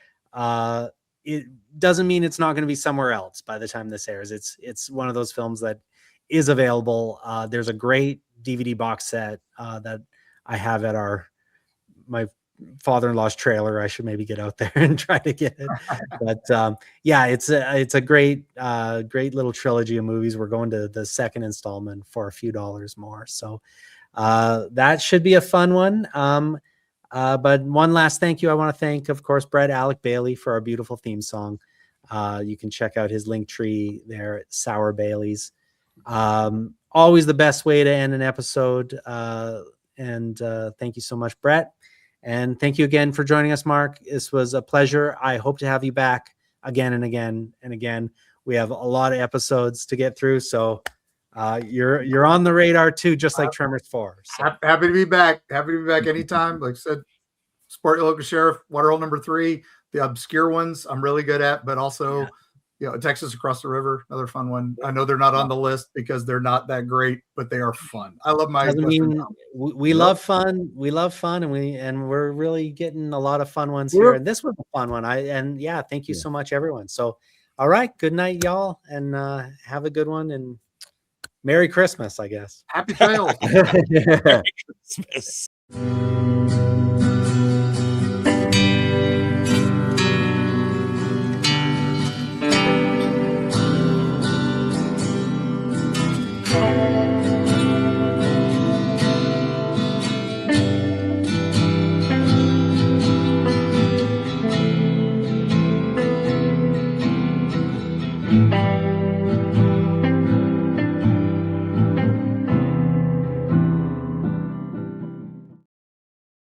It doesn't mean it's not going to be somewhere else by the time this airs. It's one of those films that is available. There's a great DVD box set that I have at my father-in-law's trailer. I should maybe get out there and try to get it. But yeah, it's a great little trilogy of movies. We're going to the second installment for a few dollars more. So that should be a fun one. But one last thank you. I want to thank, of course, Brett Alec Bailey for our beautiful theme song. You can check out his link tree there at Sour Bailey's. Always the best way to end an episode. And thank you so much, Brett. And thank you again for joining us, Mark. This was a pleasure. I hope to have you back again and again and again. We have a lot of episodes to get through, so you're on the radar too, just like Tremors 4. So. Happy to be back. Happy to be back anytime. Like I said, Support Your Local Sheriff, Waterhole number 3, the obscure ones I'm really good at, but also Texas Across the River, another fun one. I know they're not on the list because they're not that great, but they are fun. I love my we love fun. We love fun, and we're really getting a lot of fun ones here. And this was a fun one. Thank you so much, everyone. So all right, good night, y'all, and have a good one, and Merry Christmas, I guess. Happy trails. Merry Christmas.